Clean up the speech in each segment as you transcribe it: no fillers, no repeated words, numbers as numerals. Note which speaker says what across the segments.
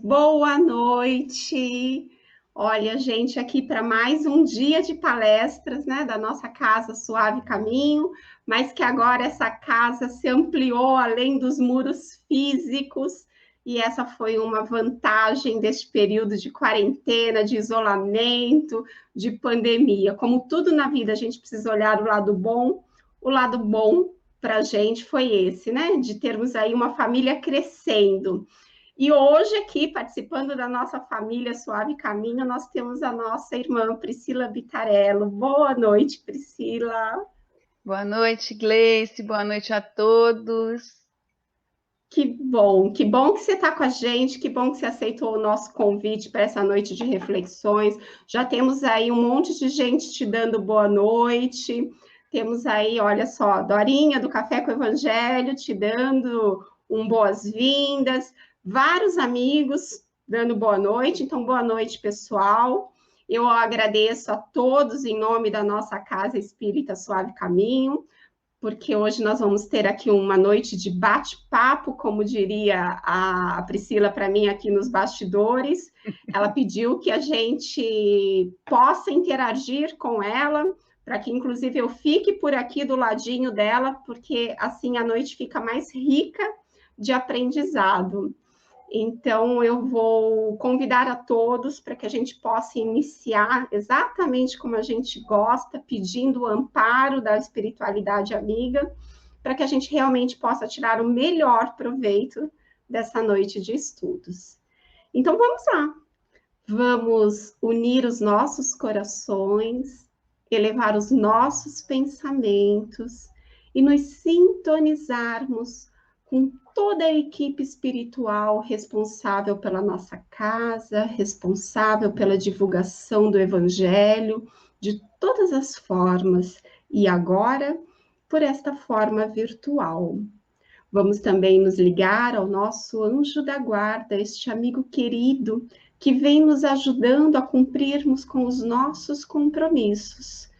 Speaker 1: boa noite. Olha, gente, aqui para mais um dia de palestras, né, da nossa casa Suave Caminho, mas que agora essa casa se ampliou além dos muros físicos, e essa foi uma vantagem deste período de quarentena, de isolamento, de pandemia. Como tudo na vida, a gente precisa olhar o lado bom para a gente foi esse, né, de termos aí uma família crescendo. E hoje, aqui, participando da nossa família Suave Caminho, nós temos a nossa irmã Priscila Bitarello. Boa noite, Priscila.
Speaker 2: Boa noite, Gleice. Boa noite a todos.
Speaker 1: Que bom que você está com a gente, que bom que você aceitou o nosso convite para essa noite de reflexões. Já temos aí um monte de gente te dando boa noite. Temos aí, olha só, Dorinha do Café com o Evangelho te dando boas-vindas, vários amigos dando boa noite. Então, boa noite, pessoal. Eu agradeço a todos em nome da nossa Casa Espírita Suave Caminho, porque hoje nós vamos ter aqui uma noite de bate-papo, como diria a Priscila para mim aqui nos bastidores. Ela pediu que a gente possa interagir com ela, para que inclusive eu fique por aqui do ladinho dela, porque assim a noite fica mais rica de aprendizado. Então, eu vou convidar a todos para que a gente possa iniciar exatamente como a gente gosta, pedindo o amparo da espiritualidade amiga, para que a gente realmente possa tirar o melhor proveito dessa noite de estudos. Então, vamos lá. Vamos unir os nossos corações, elevar os nossos pensamentos e nos sintonizarmos com toda a equipe espiritual responsável pela nossa casa, responsável pela divulgação do Evangelho, de todas as formas, e agora por esta forma virtual. Vamos também nos ligar ao nosso anjo da guarda, este amigo querido que vem nos ajudando a cumprirmos com os nossos compromissos,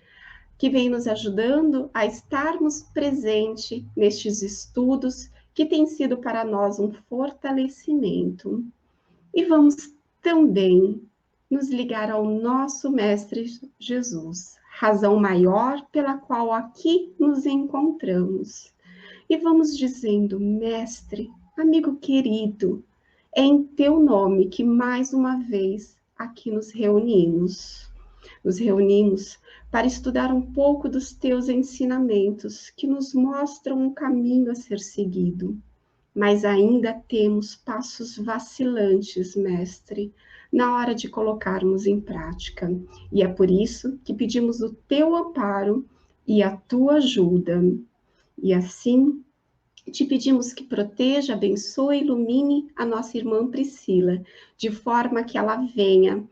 Speaker 1: que vem nos ajudando a estarmos presentes nestes estudos que tem sido para nós um fortalecimento. E vamos também nos ligar ao nosso Mestre Jesus, razão maior pela qual aqui nos encontramos. E vamos dizendo, Mestre, amigo querido, é em teu nome que mais uma vez aqui nos reunimos. Nos reunimos para estudar um pouco dos teus ensinamentos que nos mostram um caminho a ser seguido. Mas ainda temos passos vacilantes, mestre, na hora de colocarmos em prática. E é por isso que pedimos o teu amparo e a tua ajuda. E assim, te pedimos que proteja, abençoe e ilumine a nossa irmã Priscila, de forma que ela venha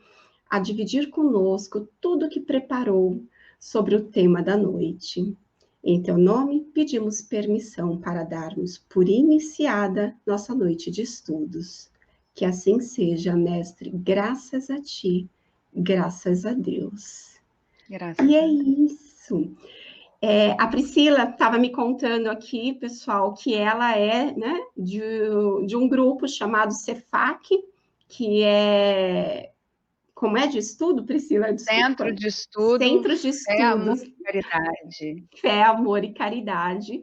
Speaker 1: a dividir conosco tudo o que preparou sobre o tema da noite. Em teu nome, pedimos permissão para darmos por iniciada nossa noite de estudos. Que assim seja, mestre, graças a ti, graças a Deus.
Speaker 2: Graças
Speaker 1: e é
Speaker 2: a Deus.
Speaker 1: isso. A Priscila estava me contando aqui, pessoal, que ela é, né, de um grupo chamado Cefac, que é... Como é de estudo, Priscila?
Speaker 2: Centro
Speaker 1: Desculpa.
Speaker 2: de Estudos,
Speaker 1: Centros de
Speaker 2: Fé, Amor
Speaker 1: Estudos,
Speaker 2: e Caridade.
Speaker 1: Fé, Amor e Caridade,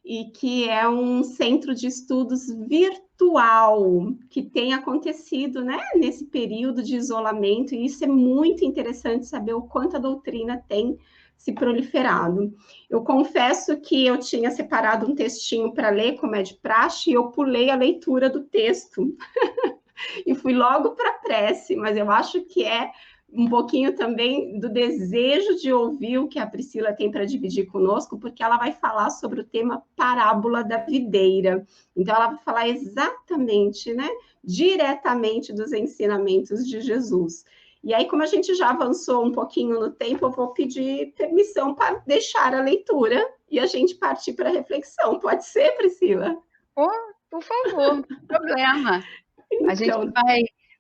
Speaker 1: e que é um centro de estudos virtual que tem acontecido, né, nesse período de isolamento, e isso é muito interessante saber o quanto a doutrina tem se proliferado. Eu confesso que eu tinha separado um textinho para ler, como é de praxe, e eu pulei a leitura do texto e fui logo para a prece, mas eu acho que é um pouquinho também do desejo de ouvir o que a Priscila tem para dividir conosco, porque ela vai falar sobre o tema parábola da videira. Então, ela vai falar exatamente, né, diretamente dos ensinamentos de Jesus. E aí, como a gente já avançou um pouquinho no tempo, eu vou pedir permissão para deixar a leitura e a gente partir para a reflexão. Pode ser, Priscila?
Speaker 2: Oh, por favor, não tem problema. A gente
Speaker 1: Então,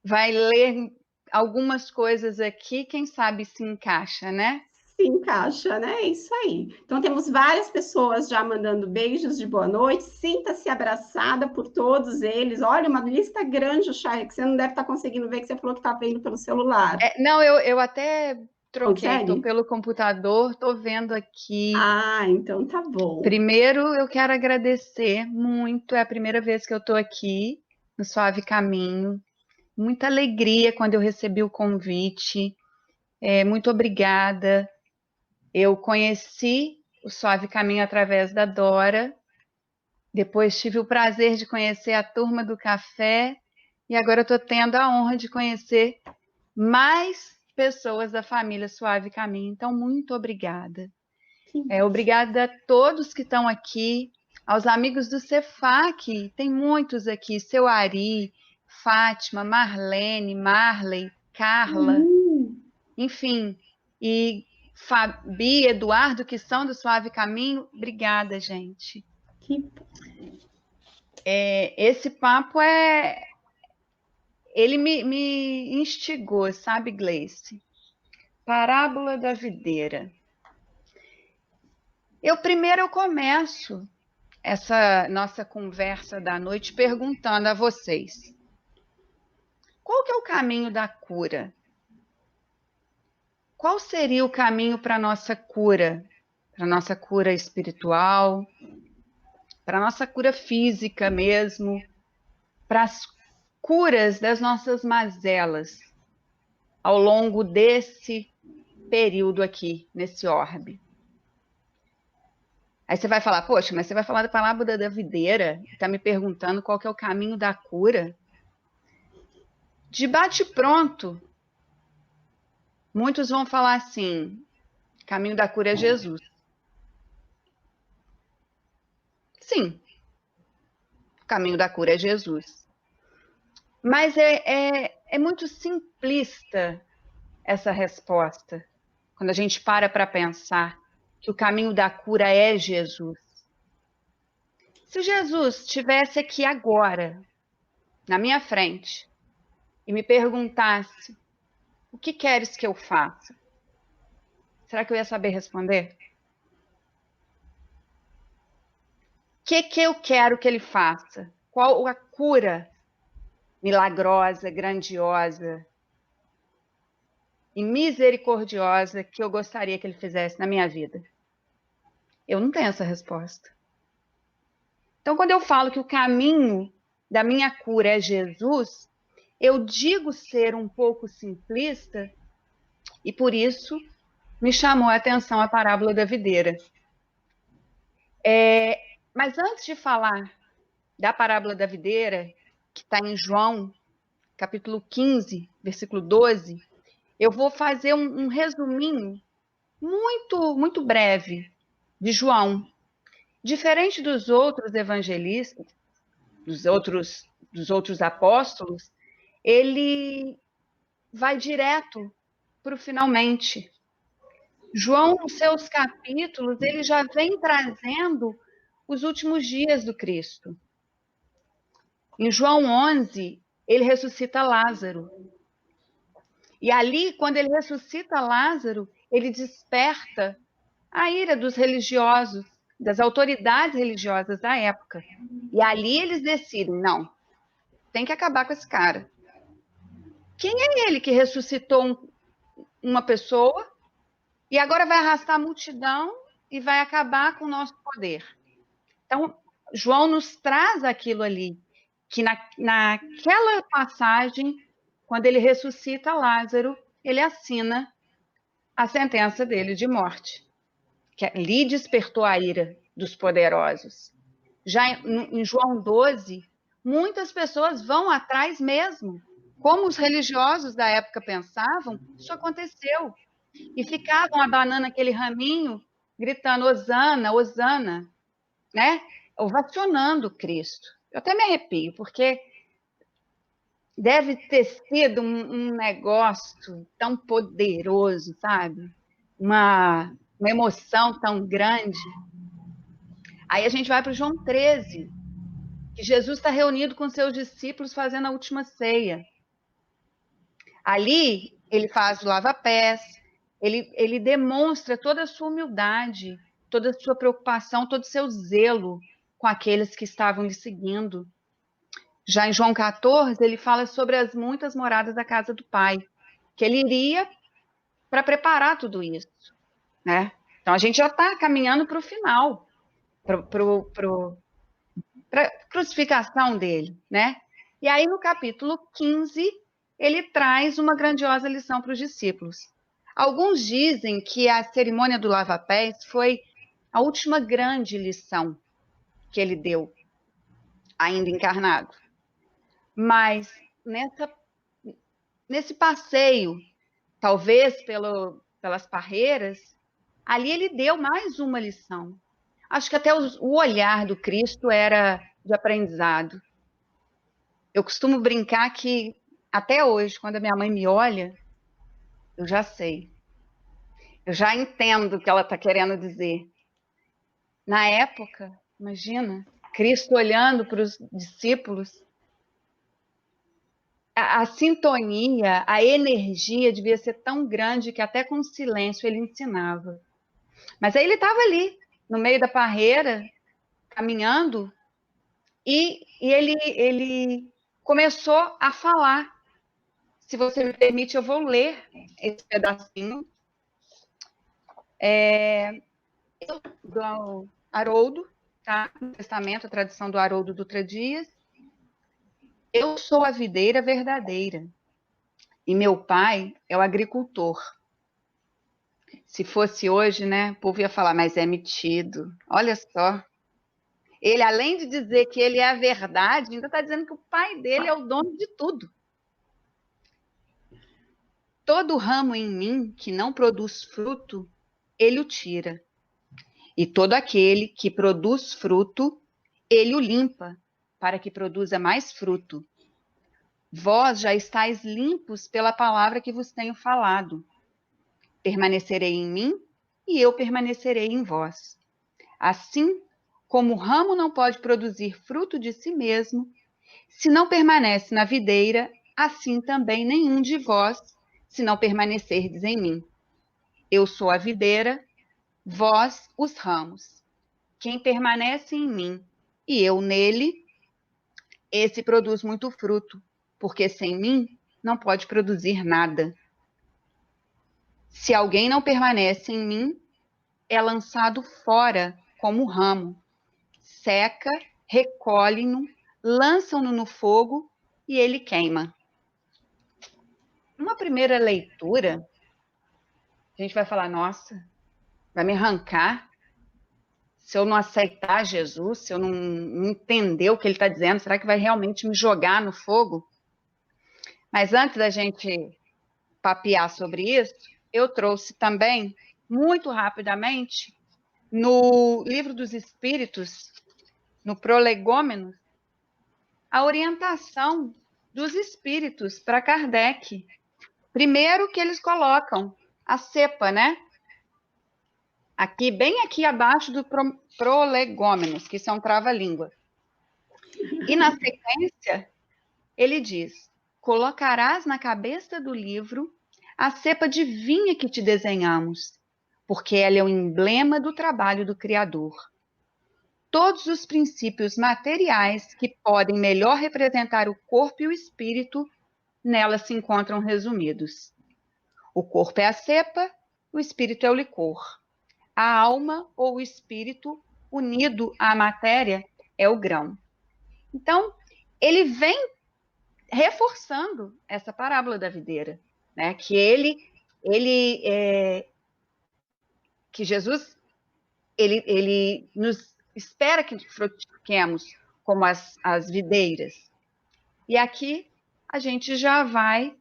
Speaker 2: vai ler algumas coisas aqui, quem sabe se encaixa, né?
Speaker 1: se encaixa, né? É isso aí. Então, temos várias pessoas já mandando beijos de boa noite. Sinta-se abraçada por todos eles. Olha, uma lista grande, Chay, que você não deve estar conseguindo ver, que você falou que está vendo pelo celular.
Speaker 2: Não, eu até troquei, estou
Speaker 1: Consegue?
Speaker 2: pelo computador, estou vendo aqui.
Speaker 1: Ah, então tá bom.
Speaker 2: Primeiro, eu quero agradecer muito, é a primeira vez que eu estou aqui no Suave Caminho. Muita alegria quando eu recebi o convite. Muito obrigada. Eu conheci o Suave Caminho através da Dora, depois tive o prazer de conhecer a turma do café e agora estou tendo a honra de conhecer mais pessoas da família Suave Caminho. Então, muito obrigada. Obrigada a todos que estão aqui, aos amigos do Cefac, tem muitos aqui, seu Ari, Fátima, Marlene, Marley, Carla, enfim, e Fabi, Eduardo, que são do Suave Caminho, obrigada, gente. Esse papo ele me instigou, sabe, Gleice? Parábola da videira. Primeiro eu começo essa nossa conversa da noite perguntando a vocês: qual que é o caminho da cura? Qual seria o caminho para a nossa cura? Para a nossa cura espiritual, para a nossa cura física mesmo, para as curas das nossas mazelas ao longo desse período aqui, nesse orbe. Aí você vai falar, poxa, mas você vai falar da parábola da videira e está me perguntando qual que é o caminho da cura? De bate-pronto, muitos vão falar assim, o caminho da cura é Jesus. Sim, o caminho da cura é Jesus. Mas é muito simplista essa resposta, quando a gente para pensar que o caminho da cura é Jesus. Se Jesus estivesse aqui agora, na minha frente, e me perguntasse, o que queres que eu faça? Será que eu ia saber responder? O que eu quero que ele faça? Qual a cura milagrosa, grandiosa e misericordiosa que eu gostaria que ele fizesse na minha vida? Eu não tenho essa resposta. Então, quando eu falo que o caminho da minha cura é Jesus, eu digo ser um pouco simplista e, por isso, me chamou a atenção a parábola da videira. Mas antes de falar da parábola da videira, que está em João, capítulo 15, versículo 12, eu vou fazer um resuminho muito, muito breve de João. Diferente dos outros evangelistas, dos outros apóstolos, ele vai direto para o finalmente. João, nos seus capítulos, ele já vem trazendo os últimos dias do Cristo. Em João 11, ele ressuscita Lázaro. E ali, quando ele ressuscita Lázaro, ele desperta a ira dos religiosos, das autoridades religiosas da época. E ali eles decidem, não, tem que acabar com esse cara. Quem é ele que ressuscitou uma pessoa e agora vai arrastar a multidão e vai acabar com o nosso poder? Então, João nos traz aquilo ali, que naquela passagem, quando ele ressuscita Lázaro, ele assina a sentença dele de morte, que ali despertou a ira dos poderosos. Já em João 12, muitas pessoas vão atrás mesmo. Como os religiosos da época pensavam, isso aconteceu. E ficavam abanando aquele raminho, gritando, Hosana, Hosana, né? Ovacionando Cristo. Eu até me arrepio, porque deve ter sido um negócio tão poderoso, sabe? Uma emoção tão grande. Aí a gente vai para o João 13, que Jesus está reunido com seus discípulos fazendo a última ceia. Ali ele faz o lava-pés, ele demonstra toda a sua humildade, toda a sua preocupação, todo o seu zelo com aqueles que estavam lhe seguindo. Já em João 14, ele fala sobre as muitas moradas da casa do Pai, que ele iria para preparar tudo isso, né? Então, a gente já está caminhando para o final, para a crucificação dele, né? E aí, no capítulo 15, ele traz uma grandiosa lição para os discípulos. Alguns dizem que a cerimônia do lava-pés foi a última grande lição que ele deu, ainda encarnado. Mas nesse passeio, talvez pelas parreiras, ali ele deu mais uma lição. Acho que até o olhar do Cristo era de aprendizado. Eu costumo brincar que, até hoje, quando a minha mãe me olha, eu já sei. Eu já entendo o que ela está querendo dizer. Na época, imagina, Cristo olhando para os discípulos, a sintonia, a energia devia ser tão grande que até com silêncio ele ensinava. Mas aí ele estava ali, no meio da parreira, caminhando, e ele começou a falar. Se você me permite, eu vou ler esse pedacinho. Do Haroldo, tá? No Testamento, a tradição do Haroldo Dutra Dias. Eu sou a videira verdadeira, e meu pai é o agricultor. Se fosse hoje, né, o povo ia falar, mas é metido. Olha só. Ele, além de dizer que ele é a verdade, ainda está dizendo que o pai dele é o dono de tudo. Todo ramo em mim que não produz fruto, ele o tira. E todo aquele que produz fruto, ele o limpa, para que produza mais fruto. Vós já estáis limpos pela palavra que vos tenho falado. Permanecerei em mim, e eu permanecerei em vós. Assim, como o ramo não pode produzir fruto de si mesmo, se não permanece na videira, assim também nenhum de vós, se não permanecerdes em mim. Eu sou a videira, vós os ramos. Quem permanece em mim e eu nele, esse produz muito fruto, porque sem mim não pode produzir nada. Se alguém não permanece em mim, é lançado fora como ramo. Seca, recolhem-no, lançam-no no fogo e ele queima. Numa primeira leitura, a gente vai falar, nossa, vai me arrancar se eu não aceitar Jesus, se eu não entender o que ele está dizendo, será que vai realmente me jogar no fogo? Mas antes da gente papear sobre isso, eu trouxe também, muito rapidamente, no Livro dos Espíritos, no Prolegômenos, a orientação dos espíritos para Kardec. Primeiro que eles colocam a cepa, né? Aqui, bem aqui abaixo do Prolegômenos, que são trava-língua. E na sequência, ele diz: colocarás na cabeça do livro a cepa divina que te desenhamos, porque ela é o emblema do trabalho do Criador. Todos os princípios materiais que podem melhor representar o corpo e o espírito, nela se encontram resumidos. O corpo é a cepa, o espírito é o licor. A alma ou o espírito, unido à matéria, é o grão. Então, ele vem reforçando essa parábola da videira, né? Que Jesus, ele nos espera que frutifiquemos como as videiras. E aqui a gente já vai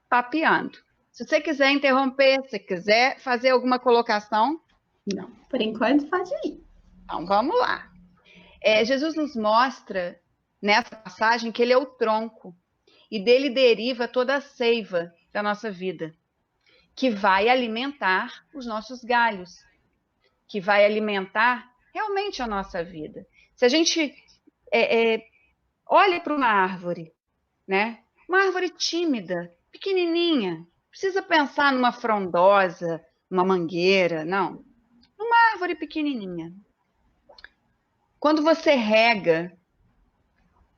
Speaker 2: papeando. Se você quiser interromper, se quiser fazer alguma colocação.
Speaker 1: Não, por enquanto pode ir.
Speaker 2: Então, vamos lá. Jesus nos mostra, nessa passagem, que ele é o tronco, e dele deriva toda a seiva da nossa vida, que vai alimentar os nossos galhos, que vai alimentar realmente a nossa vida. Se a gente olha para uma árvore, né? Uma árvore tímida, pequenininha, precisa pensar numa frondosa, uma mangueira, não. Uma árvore pequenininha. Quando você rega,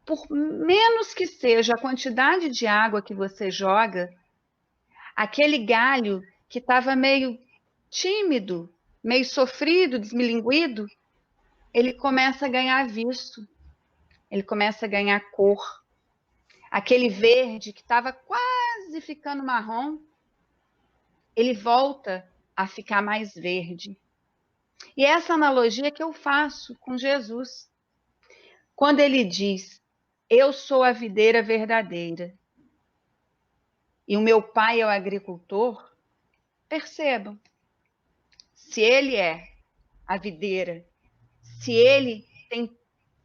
Speaker 2: por menos que seja a quantidade de água que você joga, aquele galho que estava meio tímido, meio sofrido, desmilinguido, ele começa a ganhar viço, ele começa a ganhar cor. Aquele verde que estava quase ficando marrom, ele volta a ficar mais verde. E essa analogia que eu faço com Jesus. Quando ele diz, eu sou a videira verdadeira e o meu pai é o agricultor, percebam, se ele é a videira, se ele tem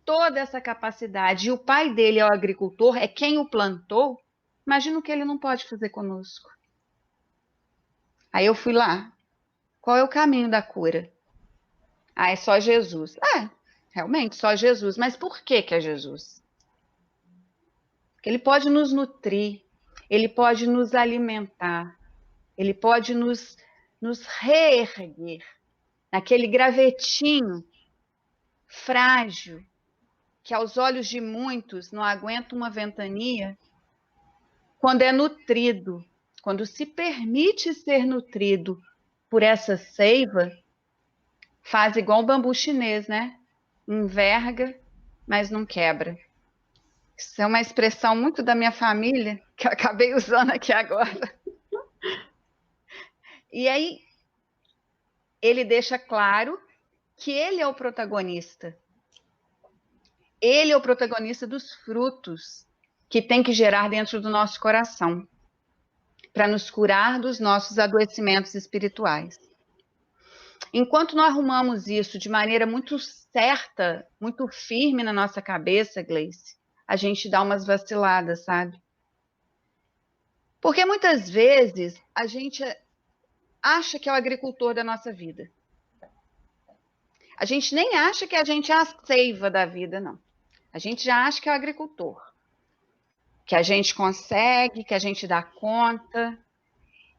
Speaker 2: toda essa capacidade e o pai dele é o agricultor, é quem o plantou, imagina o que ele não pode fazer conosco. Aí eu fui lá, qual é o caminho da cura? Ah, é só Jesus. Realmente, só Jesus. Mas por que é Jesus? Porque ele pode nos nutrir, ele pode nos alimentar, ele pode nos reerguer naquele gravetinho frágil que aos olhos de muitos não aguenta uma ventania. Quando é nutrido, quando se permite ser nutrido por essa seiva, faz igual o bambu chinês, né? Enverga, mas não quebra. Isso é uma expressão muito da minha família, que eu acabei usando aqui agora. E aí, ele deixa claro que ele é o protagonista. Ele é o protagonista dos frutos que tem que gerar dentro do nosso coração, para nos curar dos nossos adoecimentos espirituais. Enquanto não arrumamos isso de maneira muito certa, muito firme na nossa cabeça, Gleice, a gente dá umas vaciladas, sabe? Porque muitas vezes a gente acha que é o agricultor da nossa vida. A gente nem acha que a gente é a seiva da vida, não. A gente já acha que é o agricultor. Que a gente consegue, que a gente dá conta.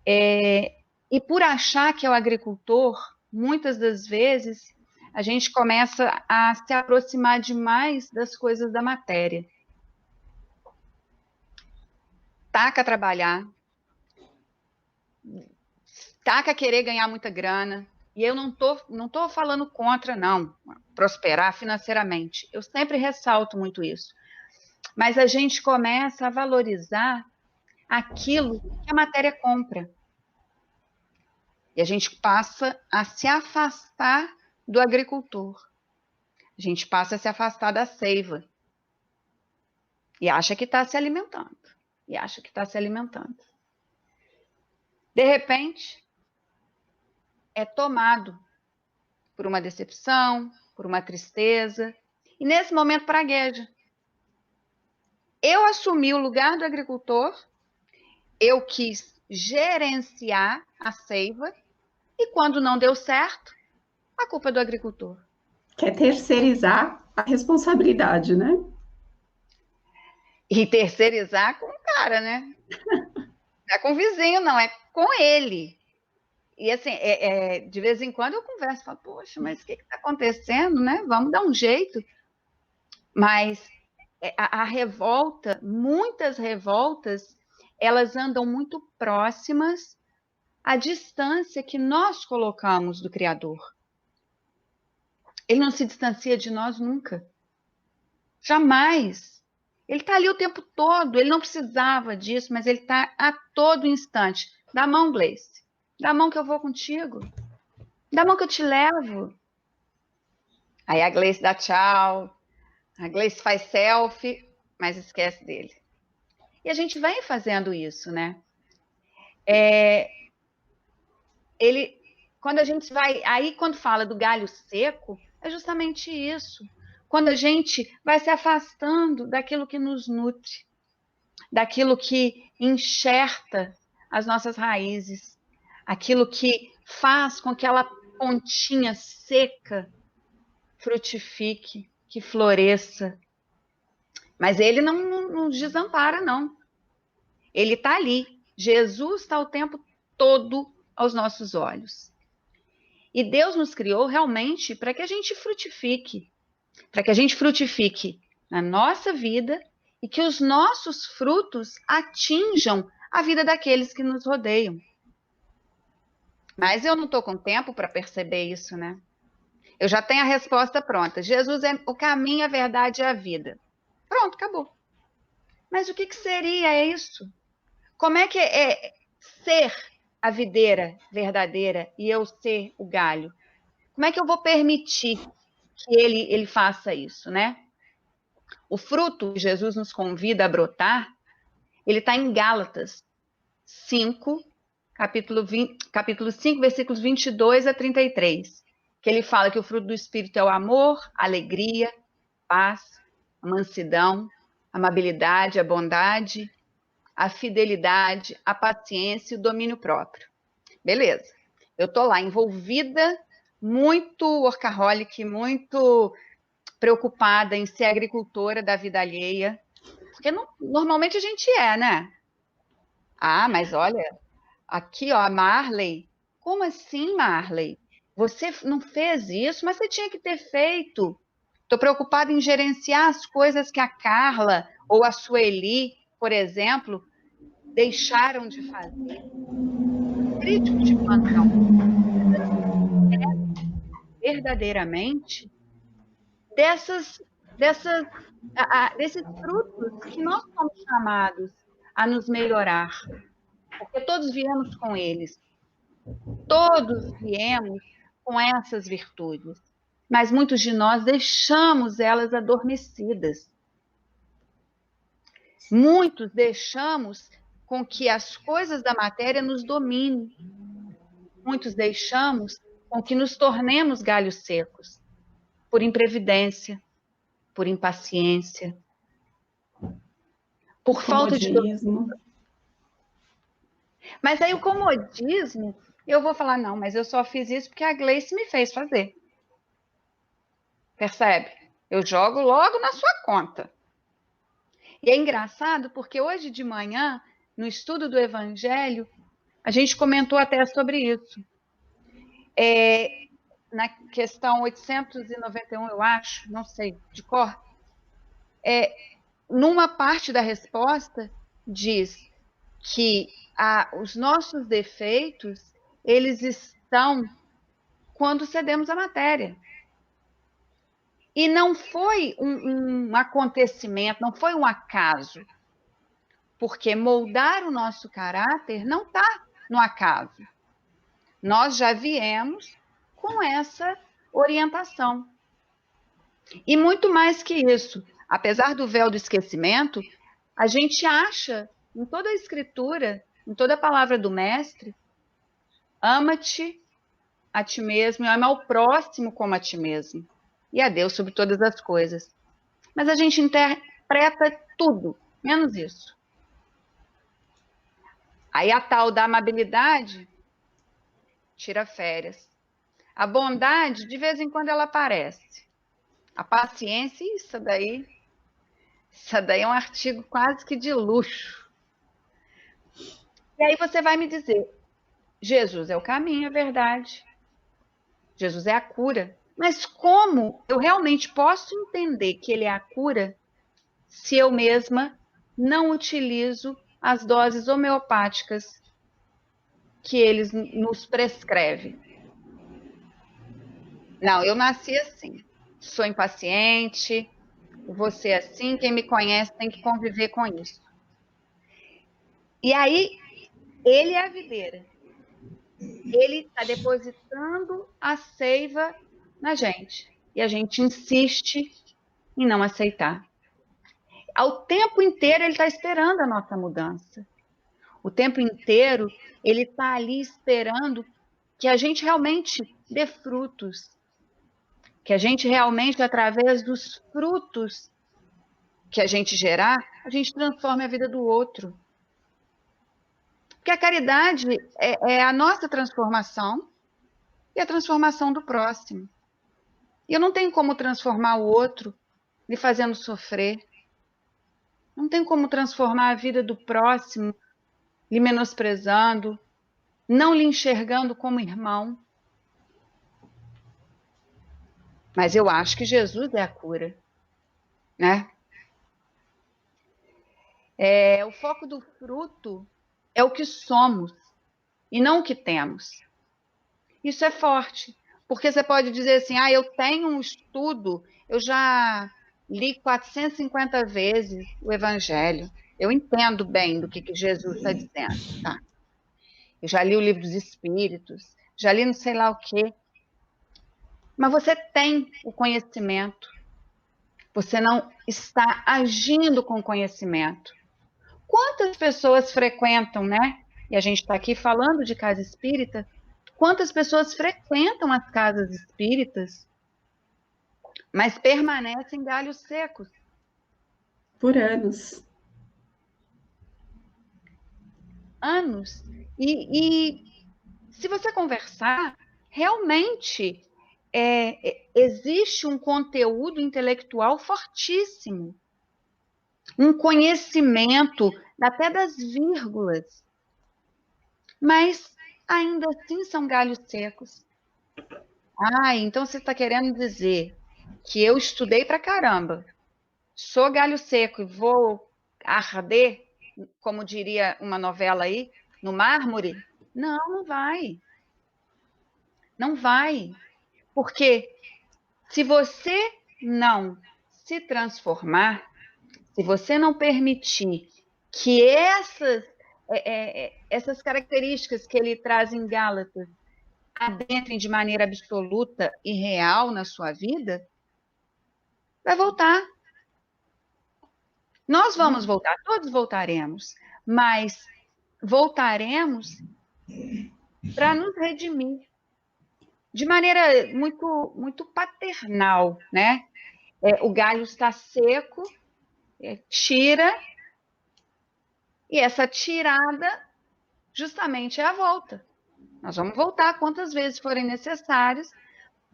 Speaker 2: E por achar que é o agricultor, muitas das vezes, a gente começa a se aproximar demais das coisas da matéria. Taca a trabalhar, taca a querer ganhar muita grana. E eu não tô falando contra, não, prosperar financeiramente. Eu sempre ressalto muito isso. Mas a gente começa a valorizar aquilo que a matéria compra. E a gente passa a se afastar do agricultor. A gente passa a se afastar da seiva. E acha que está se alimentando. E acha que está se alimentando. De repente, é tomado por uma decepção, por uma tristeza. E nesse momento pragueja. Eu assumi o lugar do agricultor, eu quis gerenciar a seiva, e quando não deu certo, a culpa é do agricultor.
Speaker 1: Quer terceirizar a responsabilidade, né?
Speaker 2: E terceirizar com o cara, né? Não é com o vizinho, não, é com ele. E assim, de vez em quando eu converso, falo, poxa, mas o que está acontecendo, né? Vamos dar um jeito. Mas a revolta, muitas revoltas, elas andam muito próximas à distância que nós colocamos do Criador. Ele não se distancia de nós nunca. Jamais. Ele está ali o tempo todo, ele não precisava disso, mas ele está a todo instante. Dá a mão, Gleice. Dá a mão que eu vou contigo. Dá a mão que eu te levo. Aí a Gleice dá tchau, a Gleice faz selfie, mas esquece dele. E a gente vem fazendo isso, né? Quando a gente vai... Aí, quando fala do galho seco, é justamente isso. Quando a gente vai se afastando daquilo que nos nutre, daquilo que enxerta as nossas raízes, aquilo que faz com que aquela pontinha seca frutifique, que floresça. Mas ele não nos desampara, não. Ele está ali, Jesus está o tempo todo aos nossos olhos. E Deus nos criou realmente para que a gente frutifique. Para que a gente frutifique na nossa vida e que os nossos frutos atinjam a vida daqueles que nos rodeiam. Mas eu não estou com tempo para perceber isso, né? Eu já tenho a resposta pronta. Jesus é o caminho, a verdade e a vida. Pronto, acabou. Mas o que seria isso? Como é que é ser a videira verdadeira e eu ser o galho? Como é que eu vou permitir que ele faça isso, né? O fruto que Jesus nos convida a brotar, ele está em Gálatas 5, capítulo 5, versículos 22 a 33, que ele fala que o fruto do Espírito é o amor, a alegria, paz, a mansidão, a amabilidade, a bondade, a fidelidade, a paciência e o domínio próprio. Beleza. Eu estou lá envolvida, muito workaholic, muito preocupada em ser agricultora da vida alheia, porque normalmente a gente é, né? Ah, mas olha, aqui, ó, a Marley. Como assim, Marley? Você não fez isso, mas você tinha que ter feito. Estou preocupada em gerenciar as coisas que a Carla ou a Sueli, por exemplo, deixaram de fazer. Crítico de plantão. Verdadeiramente desses frutos que nós somos chamados a nos melhorar, porque todos viemos com eles, todos viemos com essas virtudes, mas muitos de nós deixamos elas adormecidas. Muitos deixamos com que as coisas da matéria nos dominem. Muitos deixamos com que nos tornemos galhos secos, por imprevidência, por impaciência, por falta de
Speaker 1: comodismo.
Speaker 2: Mas aí o comodismo, eu vou falar, não, mas eu só fiz isso porque a Gleice me fez fazer. Percebe? Eu jogo logo na sua conta. E é engraçado porque hoje de manhã, no estudo do Evangelho, a gente comentou até sobre isso. Na questão 891, eu acho, não sei, de cor, numa parte da resposta diz que os nossos defeitos, eles estão quando cedemos à matéria. E não foi um acontecimento, não foi um acaso, porque moldar o nosso caráter não está no acaso. Nós já viemos com essa orientação. E muito mais que isso, apesar do véu do esquecimento, a gente acha em toda a escritura, em toda a palavra do mestre, ama-te a ti mesmo e ama ao próximo como a ti mesmo. E a Deus sobre todas as coisas. Mas a gente interpreta tudo, menos isso. Aí a tal da amabilidade tira férias. A bondade, de vez em quando, ela aparece. A paciência, isso daí é um artigo quase que de luxo. E aí você vai me dizer, Jesus é o caminho, é verdade. Jesus é a cura. Mas como eu realmente posso entender que ele é a cura se eu mesma não utilizo as doses homeopáticas que eles nos prescrevem? Não, eu nasci assim. Sou impaciente, você assim, quem me conhece tem que conviver com isso. E aí, ele é a videira. Ele está depositando a seiva na gente. E a gente insiste em não aceitar. Ao tempo inteiro ele está esperando a nossa mudança. O tempo inteiro ele está ali esperando que a gente realmente dê frutos. Que a gente realmente, através dos frutos que a gente gerar, a gente transforme a vida do outro. Porque a caridade é a nossa transformação e a transformação do próximo. E eu não tenho como transformar o outro me fazendo sofrer. Não tem como transformar a vida do próximo lhe menosprezando, não lhe enxergando como irmão. Mas eu acho que Jesus é a cura, né? O foco do fruto é o que somos e não o que temos. Isso é forte, porque você pode dizer assim, eu tenho um estudo, eu já li 450 vezes o Evangelho, eu entendo bem do que Jesus está dizendo, tá? Eu já li o Livro dos Espíritos, já li não sei lá o quê. Mas você tem o conhecimento, você não está agindo com conhecimento. Quantas pessoas frequentam, né? E a gente está aqui falando de casa espírita. Quantas pessoas frequentam as casas espíritas, mas permanecem galhos secos?
Speaker 1: Por anos.
Speaker 2: Anos. E se você conversar, realmente existe um conteúdo intelectual fortíssimo. Um conhecimento até das vírgulas. Mas ainda assim são galhos secos. Então você está querendo dizer que eu estudei pra caramba, sou galho seco e vou arder, como diria uma novela aí, no mármore? Não, não vai. Não vai. Porque se você não se transformar, se você não permitir que essas características que ele traz em Gálatas adentrem de maneira absoluta e real na sua vida, vai voltar. Nós vamos voltar, todos voltaremos, mas voltaremos para nos redimir de maneira muito, muito paternal, né? O galho está seco, tira, e essa tirada justamente é a volta. Nós vamos voltar quantas vezes forem necessárias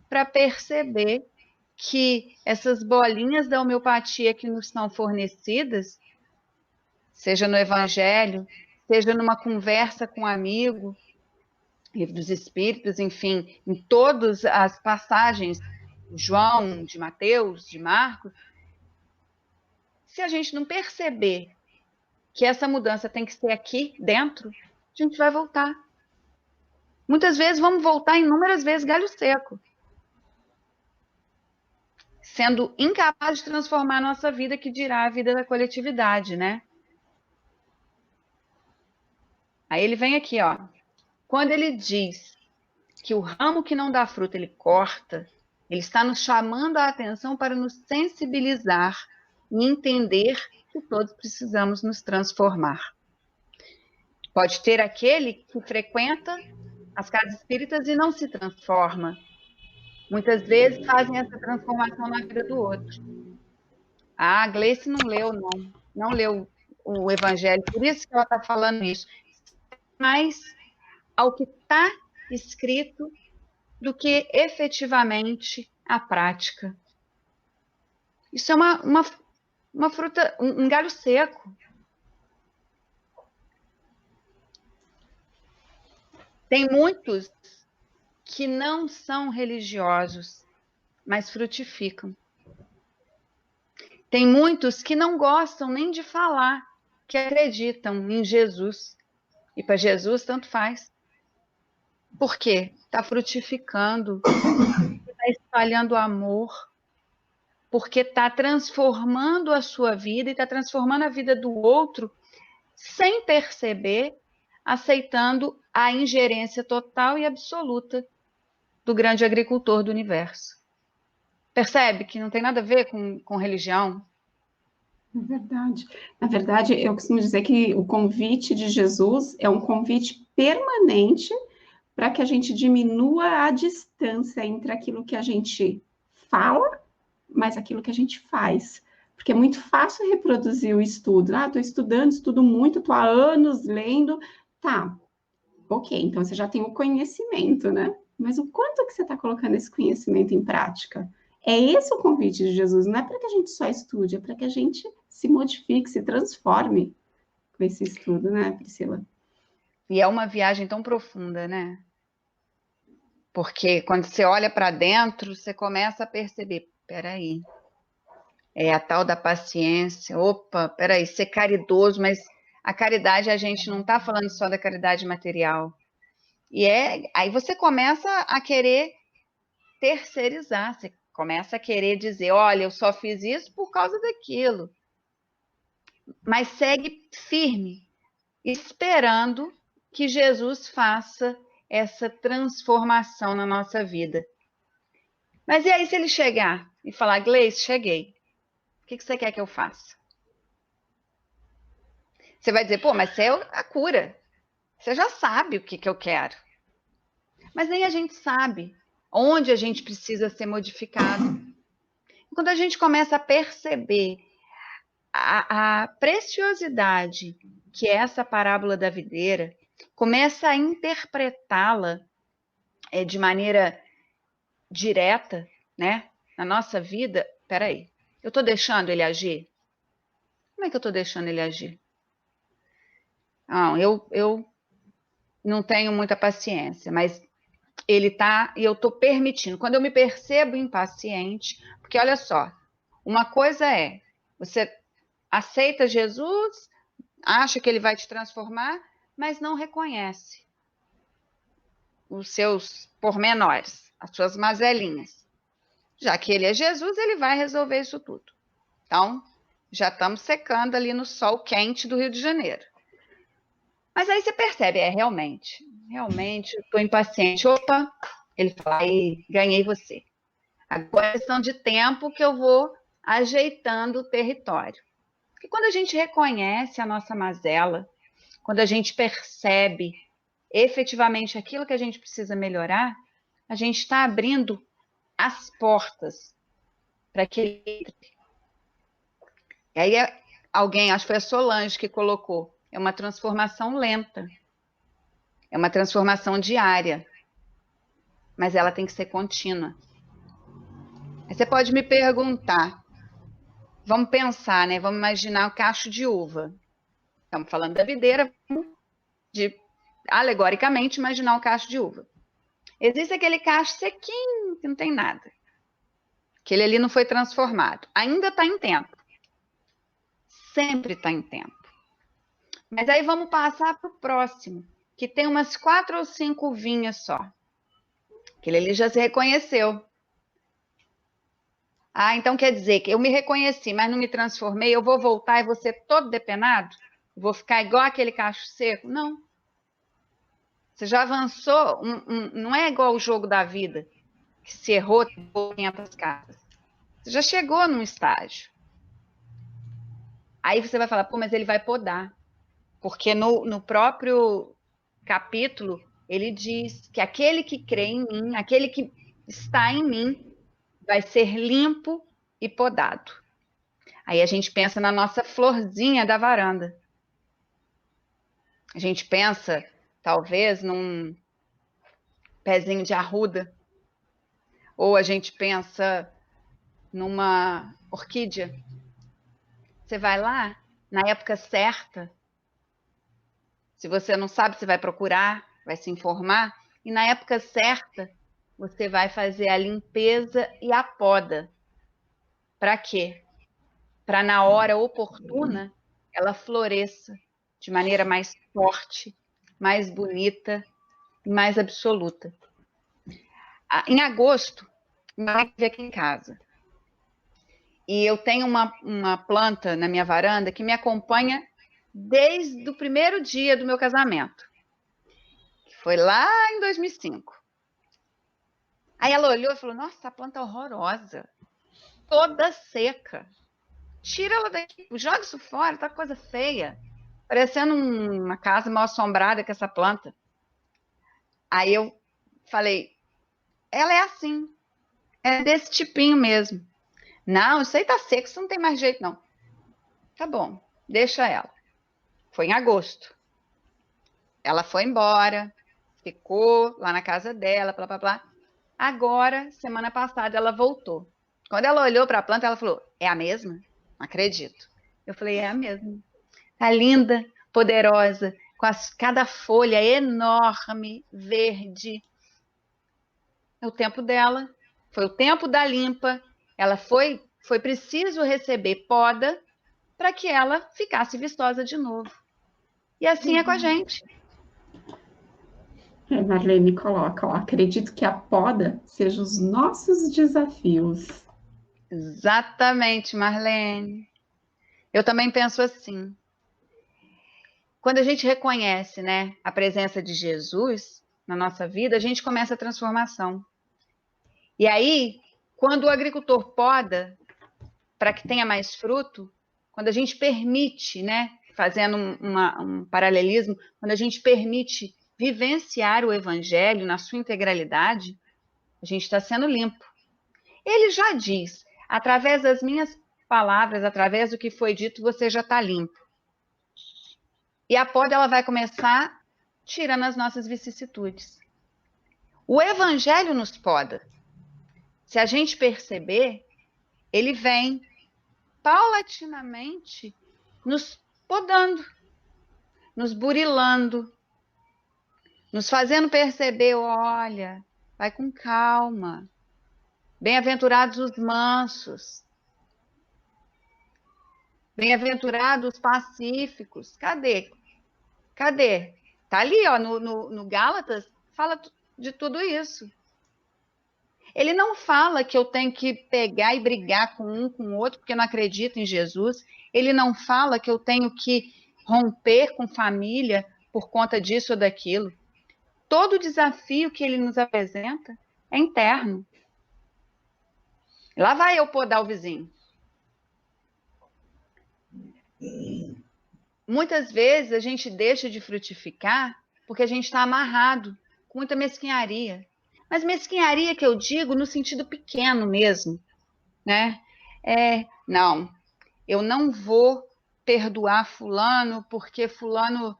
Speaker 2: para perceber que essas bolinhas da homeopatia que nos são fornecidas, seja no Evangelho, seja numa conversa com um amigo, Livro dos Espíritos, enfim, em todas as passagens de João, de Mateus, de Marcos, se a gente não perceber que essa mudança tem que ser aqui dentro, a gente vai voltar. Muitas vezes vamos voltar inúmeras vezes galho seco, sendo incapaz de transformar a nossa vida, que dirá a vida da coletividade, né? Aí ele vem aqui, ó. Quando ele diz que o ramo que não dá fruto ele corta, ele está nos chamando a atenção para nos sensibilizar e entender que todos precisamos nos transformar. Pode ter aquele que frequenta as casas espíritas e não se transforma. Muitas vezes fazem essa transformação na vida do outro. A Gleice não leu, não. Não leu o Evangelho, por isso que ela está falando isso. Mas ao que está escrito do que efetivamente a prática. Isso é uma fruta, um galho seco. Tem muitos que não são religiosos, mas frutificam. Tem muitos que não gostam nem de falar que acreditam em Jesus. E para Jesus tanto faz. Por quê? Está frutificando, está espalhando amor, porque está transformando a sua vida e está transformando a vida do outro sem perceber, aceitando a ingerência total e absoluta do grande agricultor do universo. Percebe que não tem nada a ver com religião?
Speaker 1: É verdade. Na verdade, eu costumo dizer que o convite de Jesus é um convite permanente para que a gente diminua a distância entre aquilo que a gente fala, mas aquilo que a gente faz. Porque é muito fácil reproduzir o estudo. Estou estudando, estudo muito, estou há anos lendo. Tá, ok, então você já tem o conhecimento, né? Mas o quanto que você está colocando esse conhecimento em prática? É esse o convite de Jesus, não é para que a gente só estude, é para que a gente se modifique, se transforme com esse estudo, né, Priscila?
Speaker 2: E é uma viagem tão profunda, né? Porque quando você olha para dentro, você começa a perceber, peraí, é a tal da paciência, opa, peraí, ser caridoso, mas a caridade, a gente não está falando só da caridade material. Aí você começa a querer terceirizar, você começa a querer dizer, olha, eu só fiz isso por causa daquilo. Mas segue firme, esperando que Jesus faça essa transformação na nossa vida. Mas e aí se ele chegar e falar, Gleice, cheguei, o que você quer que eu faça? Você vai dizer, pô, mas você é a cura. Você já sabe o que eu quero. Mas nem a gente sabe onde a gente precisa ser modificado. Quando a gente começa a perceber a preciosidade que é essa parábola da videira, começa a interpretá-la de maneira direta, né, na nossa vida. Peraí, eu estou deixando ele agir? Como é que eu estou deixando ele agir? Não, eu não tenho muita paciência, mas ele tá, e eu estou permitindo. Quando eu me percebo impaciente, porque olha só, uma coisa é, você aceita Jesus, acha que ele vai te transformar, mas não reconhece os seus pormenores, as suas mazelinhas. Já que ele é Jesus, ele vai resolver isso tudo. Então, já estamos secando ali no sol quente do Rio de Janeiro. Mas aí você percebe, realmente, estou impaciente. Opa, ele fala, aí, ganhei você. Agora é questão de tempo que eu vou ajeitando o território. Porque quando a gente reconhece a nossa mazela, quando a gente percebe efetivamente aquilo que a gente precisa melhorar, a gente está abrindo as portas para que ele entre. E aí alguém, acho que foi a Solange que colocou, é uma transformação lenta, é uma transformação diária, mas ela tem que ser contínua. Aí você pode me perguntar, vamos pensar, né? Vamos imaginar o cacho de uva. Estamos falando da videira, de alegoricamente imaginar o cacho de uva. Existe aquele cacho sequinho, que não tem nada. Aquele ali não foi transformado. Ainda está em tempo. Sempre está em tempo. Mas aí vamos passar para o próximo, que tem umas 4 ou 5 vinhas só. Aquele ali já se reconheceu. Ah, então quer dizer que eu me reconheci, mas não me transformei, eu vou voltar e vou ser todo depenado? Vou ficar igual aquele cacho seco? Não. Você já avançou, não é igual o jogo da vida, que se errou 500 casas. Você já chegou num estágio. Aí você vai falar, pô, mas ele vai podar. Porque no próprio capítulo, ele diz que aquele que crê em mim, aquele que está em mim, vai ser limpo e podado. Aí a gente pensa na nossa florzinha da varanda. A gente pensa, talvez, num pezinho de arruda. Ou a gente pensa numa orquídea. Você vai lá, na época certa. Se você não sabe, você vai procurar, vai se informar. E na época certa, você vai fazer a limpeza e a poda. Para quê? Para na hora oportuna ela floresça de maneira mais forte, mais bonita e mais absoluta. Em agosto, minha mãe veio aqui em casa. E eu tenho uma planta na minha varanda que me acompanha desde o primeiro dia do meu casamento, que foi lá em 2005. Aí ela olhou e falou, nossa, essa planta é horrorosa, toda seca. Tira ela daqui, joga isso fora, tá coisa feia. Parecendo uma casa mal assombrada com essa planta. Aí eu falei, ela é assim, é desse tipinho mesmo. Não, isso aí tá seco, isso não tem mais jeito, não. Tá bom, deixa ela. Foi em agosto. Ela foi embora, ficou lá na casa dela, blá, blá, blá. Agora, semana passada, ela voltou. Quando ela olhou para a planta, ela falou, é a mesma? Não acredito. Eu falei, é a mesma. Tá linda, poderosa, com cada folha enorme, verde. É o tempo dela, foi o tempo da limpa, ela foi preciso receber poda para que ela ficasse vistosa de novo. E assim é com a gente.
Speaker 1: Marlene coloca, ó, acredito que a poda seja os nossos desafios.
Speaker 2: Exatamente, Marlene. Eu também penso assim. Quando a gente reconhece, né, a presença de Jesus na nossa vida, a gente começa a transformação. E aí, quando o agricultor poda para que tenha mais fruto, quando a gente permite, né, fazendo um paralelismo, quando a gente permite vivenciar o evangelho na sua integralidade, a gente está sendo limpo. Ele já diz, através das minhas palavras, através do que foi dito, você já está limpo. E a poda ela vai começar tirando as nossas vicissitudes. O evangelho nos poda. Se a gente perceber, ele vem paulatinamente nos podando, nos burilando, nos fazendo perceber, olha, vai com calma. Bem-aventurados os mansos. Bem-aventurados os pacíficos. Cadê? Cadê? Tá ali, ó, no Gálatas, fala de tudo isso. Ele não fala que eu tenho que pegar e brigar com o outro porque eu não acredito em Jesus. Ele não fala que eu tenho que romper com família por conta disso ou daquilo. Todo desafio que ele nos apresenta é interno. Lá vai eu podar o vizinho. Muitas vezes a gente deixa de frutificar porque a gente está amarrado com muita mesquinharia. Mas mesquinharia que eu digo no sentido pequeno mesmo, né? Não, eu não vou perdoar fulano porque fulano...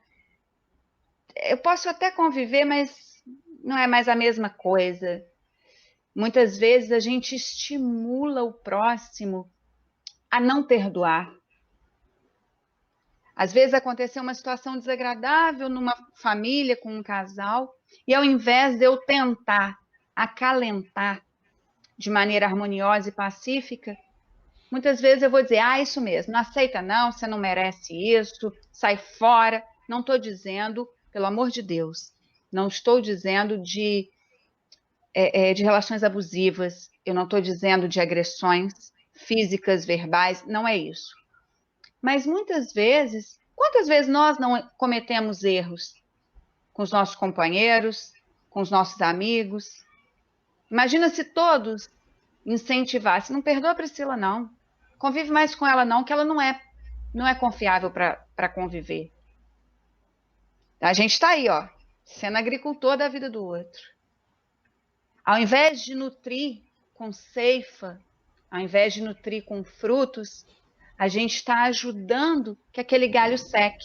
Speaker 2: Eu posso até conviver, mas não é mais a mesma coisa. Muitas vezes a gente estimula o próximo a não perdoar. Às vezes aconteceu uma situação desagradável numa família, com um casal, e ao invés de eu tentar acalentar de maneira harmoniosa e pacífica, muitas vezes eu vou dizer, isso mesmo, não aceita não, você não merece isso, sai fora. Não estou dizendo, pelo amor de Deus, não estou dizendo de relações abusivas, eu não estou dizendo de agressões físicas, verbais, não é isso. Mas muitas vezes, quantas vezes nós não cometemos erros com os nossos companheiros, com os nossos amigos? Imagina se todos incentivassem, não perdoa a Priscila não, convive mais com ela não, que ela não é confiável para conviver. A gente está aí, ó, sendo agricultor da vida do outro. Ao invés de nutrir com ceifa, ao invés de nutrir com frutos, a gente está ajudando que aquele galho seque.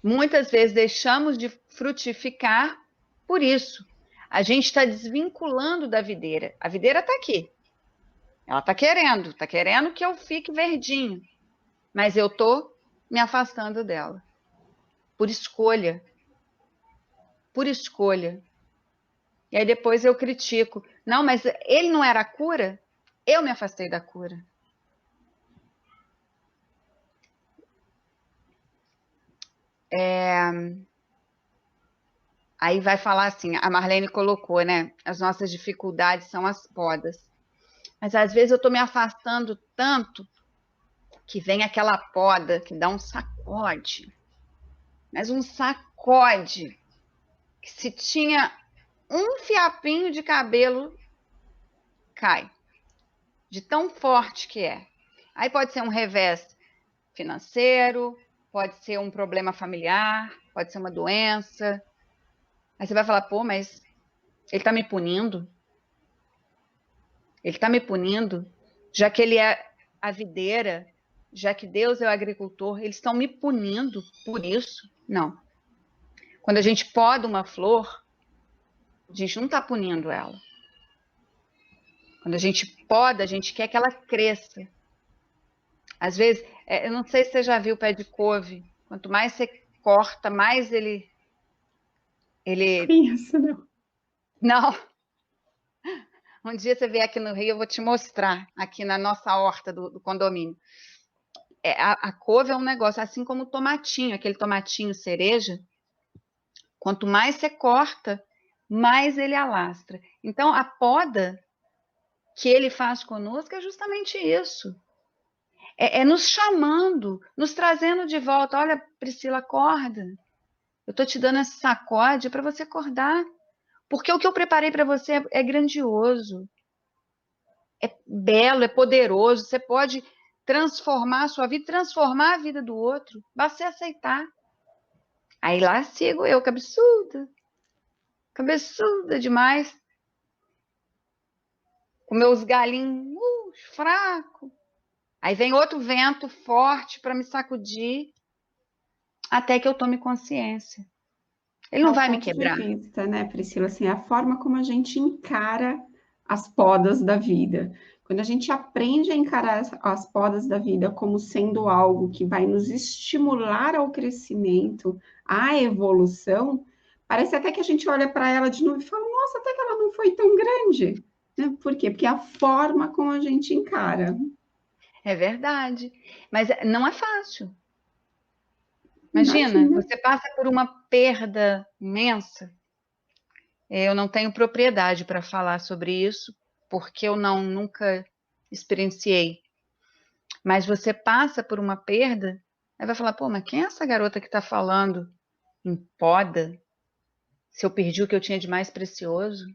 Speaker 2: Muitas vezes deixamos de frutificar por isso. A gente está desvinculando da videira. A videira está aqui. Ela está querendo que eu fique verdinho. Mas eu estou me afastando dela. Por escolha. Por escolha. E aí depois eu critico. Não, mas ele não era a cura? Eu me afastei da cura. Aí vai falar assim, a Marlene colocou, né? As nossas dificuldades são as podas. Mas às vezes eu estou me afastando tanto que vem aquela poda que dá um sacode. Mas um sacode que se tinha um fiapinho de cabelo, cai. De tão forte que é. Aí pode ser um revés financeiro, pode ser um problema familiar, pode ser uma doença. Aí você vai falar, pô, mas ele está me punindo? Ele está me punindo, já que ele é a videira, já que Deus é o agricultor, eles estão me punindo por isso? Não. Quando a gente poda uma flor, a gente não está punindo ela. Quando a gente poda, a gente quer que ela cresça. Às vezes, eu não sei se você já viu o pé de couve. Quanto mais você corta, mais ele...
Speaker 1: Isso, não.
Speaker 2: Não, um dia você vier aqui no Rio, eu vou te mostrar, aqui na nossa horta do condomínio. A couve é um negócio, assim como o tomatinho, aquele tomatinho cereja, quanto mais você corta, mais ele alastra. Então, a poda que ele faz conosco é justamente isso. É nos chamando, nos trazendo de volta. Olha, Priscila, acorda. Eu estou te dando esse sacode para você acordar. Porque o que eu preparei para você é grandioso, é belo, é poderoso. Você pode transformar a sua vida, transformar a vida do outro. Basta você aceitar. Aí lá sigo eu, cabeçuda demais, com meus galinhos fracos. Aí vem outro vento forte para me sacudir, até que eu tome consciência. Ele
Speaker 1: É
Speaker 2: não
Speaker 1: o
Speaker 2: vai me
Speaker 1: ponto de
Speaker 2: quebrar.
Speaker 1: vista, né, Priscila? Assim, a forma como a gente encara as podas da vida. Quando a gente aprende a encarar as podas da vida como sendo algo que vai nos estimular ao crescimento, à evolução, parece até que a gente olha para ela de novo e fala: nossa, até que ela não foi tão grande. Né? Por quê? Porque é a forma como a gente encara.
Speaker 2: É verdade. Mas não é fácil. Imagina,
Speaker 1: Imagina.
Speaker 2: você passa por uma perda imensa. Eu não tenho propriedade para falar sobre isso, porque eu nunca experienciei. Mas você passa por uma perda, aí vai falar, pô, mas quem é essa garota que está falando em poda? Se eu perdi o que eu tinha de mais precioso?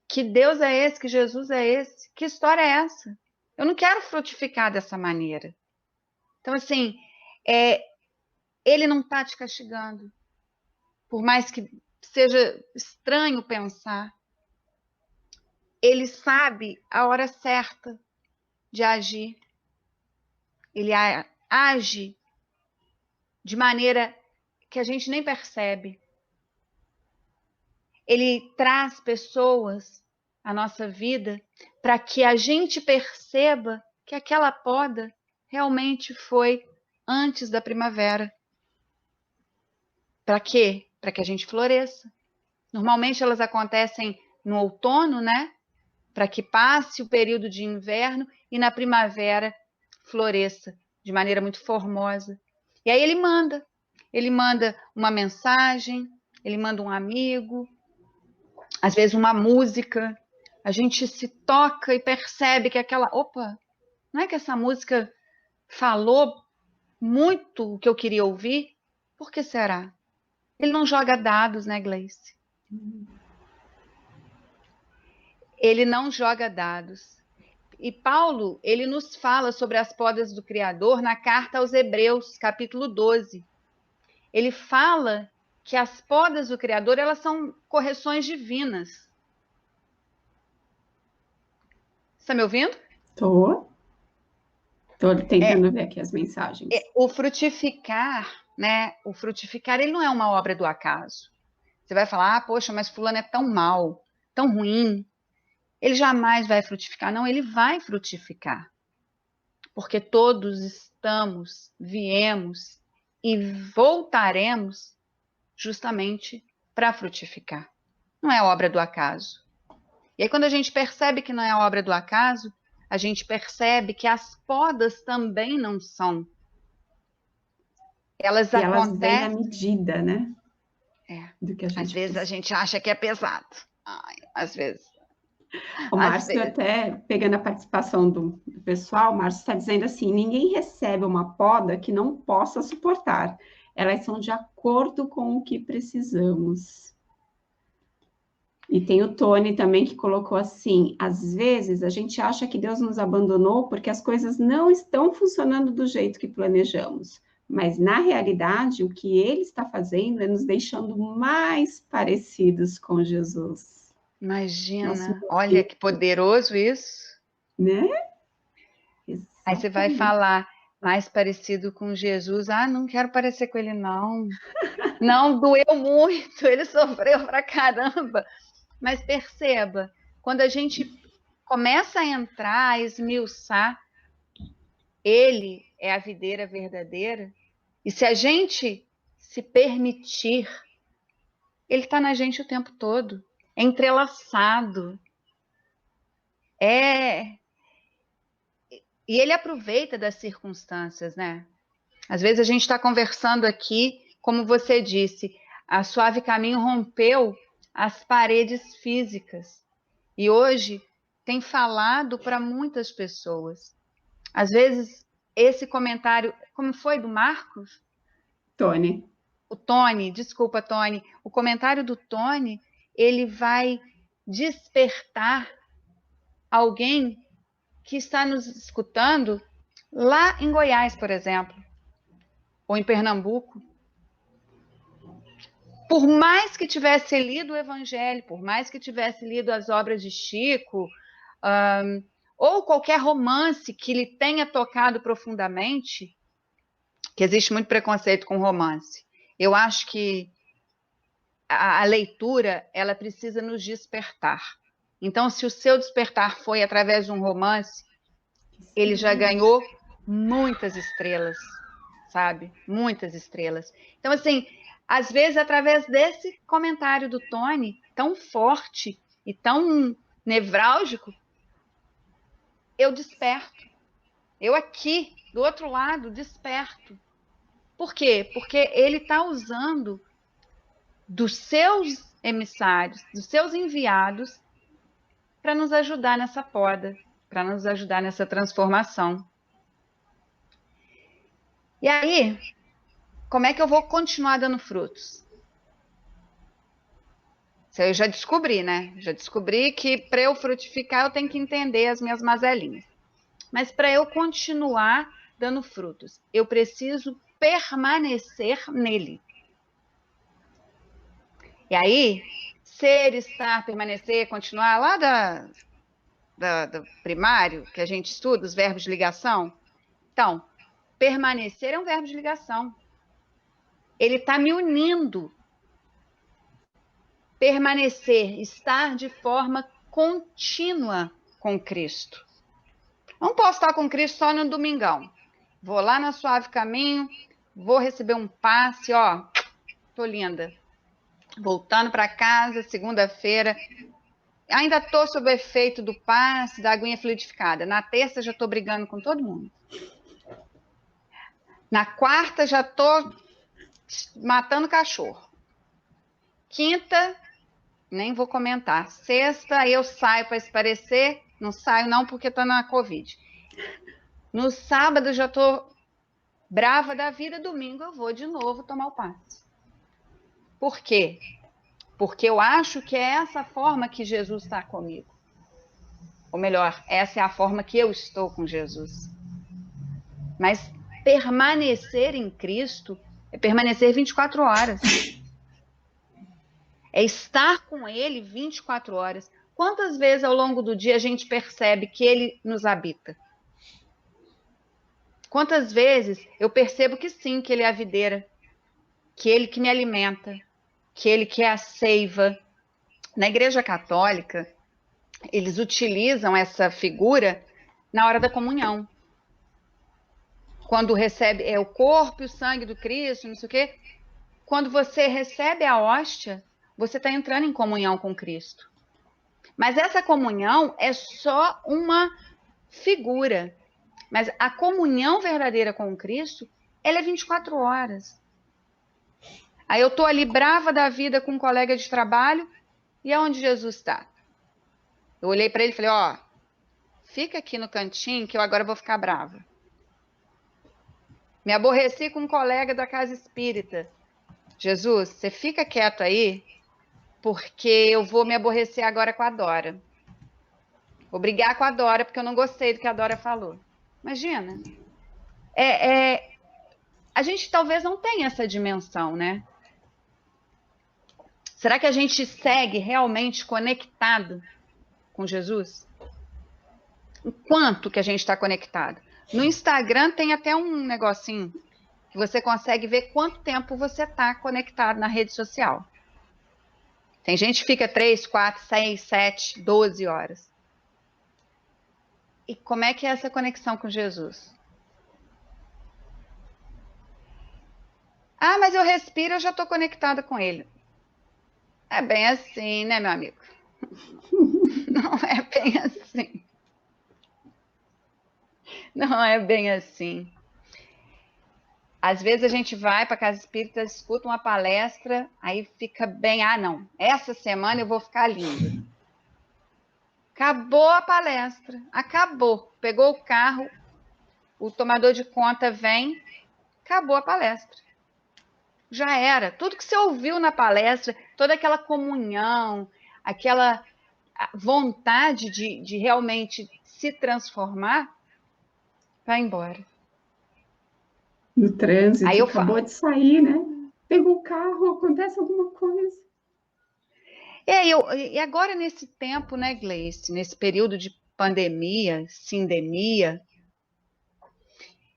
Speaker 2: Que Deus é esse? Que Jesus é esse? Que história é essa? Eu não quero frutificar dessa maneira. Então, assim, ele não está te castigando. Por mais que seja estranho pensar, ele sabe a hora certa de agir. Ele age de maneira que a gente nem percebe. Ele traz pessoas à nossa vida para que a gente perceba que aquela poda realmente foi antes da primavera. Para quê? Para que a gente floresça. Normalmente elas acontecem no outono, né? Para que passe o período de inverno e na primavera floresça de maneira muito formosa. E aí ele manda uma mensagem, ele manda um amigo, às vezes uma música. A gente se toca e percebe que opa, não é que essa música falou muito o que eu queria ouvir? Por que será? Ele não joga dados, né, Gleice? Ele não joga dados. E Paulo, ele nos fala sobre as podas do Criador na carta aos Hebreus, capítulo 12. Ele fala que as podas do Criador, elas são correções divinas. Está me ouvindo?
Speaker 1: Tô tentando ver aqui as mensagens.
Speaker 2: O frutificar, né? O frutificar, ele não é uma obra do acaso. Você vai falar, poxa, mas fulano é tão mal, tão ruim. Ele jamais vai frutificar. Não, ele vai frutificar. Porque todos viemos e voltaremos justamente para frutificar. Não é obra do acaso. E aí, quando a gente percebe que não é obra do acaso, a gente percebe que as podas também não são. Elas
Speaker 1: E elas vêm à
Speaker 2: acontecem.
Speaker 1: medida, né? Do que a
Speaker 2: Às
Speaker 1: gente
Speaker 2: vezes a
Speaker 1: precisa.
Speaker 2: gente acha que é pesado. Ai, às vezes.
Speaker 1: O
Speaker 2: Às
Speaker 1: Márcio,
Speaker 2: vezes.
Speaker 1: até pegando a participação do pessoal, o Márcio está dizendo assim: ninguém recebe uma poda que não possa suportar. Elas são de acordo com o que precisamos. E tem o Tony também que colocou assim: às vezes a gente acha que Deus nos abandonou porque as coisas não estão funcionando do jeito que planejamos. Mas na realidade, o que ele está fazendo é nos deixando mais parecidos com Jesus. Nosso
Speaker 2: Imagina, olha
Speaker 1: momento,
Speaker 2: que poderoso isso.
Speaker 1: né?
Speaker 2: Aí você vai
Speaker 1: Exatamente.
Speaker 2: falar mais parecido com Jesus. Ah, não quero parecer com ele, não. Não, doeu muito, ele sofreu pra caramba. Mas perceba, quando a gente começa a entrar, a esmiuçar, Ele é a videira verdadeira. E se a gente se permitir, ele está na gente o tempo todo. É entrelaçado. E ele aproveita das circunstâncias, né? Às vezes a gente está conversando aqui, como você disse, a Suave Caminho rompeu as paredes físicas. E hoje tem falado para muitas pessoas. Às vezes, esse comentário, como foi do Marcos?
Speaker 1: Tony.
Speaker 2: O Tony, desculpa, Tony. O comentário do Tony, ele vai despertar alguém que está nos escutando lá em Goiás, por exemplo, ou em Pernambuco. Por mais que tivesse lido o Evangelho, por mais que tivesse lido as obras de Chico, ou qualquer romance que lhe tenha tocado profundamente, que existe muito preconceito com romance. Eu acho que a leitura, ela precisa nos despertar. Então, se o seu despertar foi através de um romance, ele já ganhou muitas estrelas, sabe? Muitas estrelas. Então, assim, às vezes, através desse comentário do Tony, tão forte e tão nevrálgico, eu desperto. Eu aqui, do outro lado, desperto. Por quê? Porque ele está usando dos seus emissários, dos seus enviados, para nos ajudar nessa poda, para nos ajudar nessa transformação. E aí, como é que eu vou continuar dando frutos? Eu já descobri, né? Já descobri que para eu frutificar eu tenho que entender as minhas mazelinhas. Mas para eu continuar dando frutos, eu preciso permanecer nele. E aí, ser, estar, permanecer, continuar lá do primário, que a gente estuda, os verbos de ligação. Então, permanecer é um verbo de ligação. Ele está me unindo. Permanecer, estar de forma contínua com Cristo. Não posso estar com Cristo só no domingão. Vou lá na Suave Caminho, vou receber um passe, ó, tô linda. Voltando para casa, segunda-feira, ainda tô sob o efeito do passe, da aguinha fluidificada. Na terça já tô brigando com todo mundo. Na quarta já tô matando cachorro. Quinta, nem vou comentar. Sexta, eu saio para esparecer. Não saio não porque tô na Covid. No sábado já tô brava da vida. Domingo eu vou de novo tomar o passe. Por quê? Porque eu acho que é essa forma que Jesus está comigo. Ou melhor, essa é a forma que eu estou com Jesus. Mas permanecer em Cristo é permanecer 24 horas. É estar com Ele 24 horas. Quantas vezes ao longo do dia a gente percebe que Ele nos habita? Quantas vezes eu percebo que sim, que Ele é a videira, que Ele que me alimenta, que Ele que é a seiva. Na Igreja Católica, eles utilizam essa figura na hora da comunhão. Quando recebe o corpo e o sangue do Cristo, não sei o quê. Quando você recebe a hóstia, você está entrando em comunhão com Cristo. Mas essa comunhão é só uma figura. Mas a comunhão verdadeira com Cristo, ela é 24 horas. Aí eu estou ali brava da vida com um colega de trabalho, e aonde Jesus está? Eu olhei para ele e falei, ó, fica aqui no cantinho que eu agora vou ficar brava. Me aborreci com um colega da casa espírita. Jesus, você fica quieto aí, porque eu vou me aborrecer agora com a Dora. Vou brigar com a Dora, porque eu não gostei do que a Dora falou. Imagina. A gente talvez não tenha essa dimensão, né? Será que a gente segue realmente conectado com Jesus? O quanto que a gente está conectado? No Instagram tem até um negocinho que você consegue ver quanto tempo você está conectado na rede social. Tem gente que fica 3, 4, 6, 7, 12 horas. E como é que é essa conexão com Jesus? Ah, mas eu respiro, eu já estou conectada com ele. É bem assim, né, meu amigo? Não é bem assim. Não é bem assim. Às vezes a gente vai para casa espírita, escuta uma palestra, aí fica bem, ah, não, essa semana eu vou ficar linda. Acabou a palestra, acabou. Pegou o carro, o tomador de conta vem, acabou a palestra. Já era. Tudo que você ouviu na palestra, toda aquela comunhão, aquela vontade de realmente se transformar, vai embora.
Speaker 1: No
Speaker 2: Aí
Speaker 1: trânsito,
Speaker 2: eu falo.
Speaker 1: acabou de sair, né? Pegou o carro, acontece alguma coisa.
Speaker 2: E agora nesse tempo, né, Gleice, nesse período de pandemia, sindemia,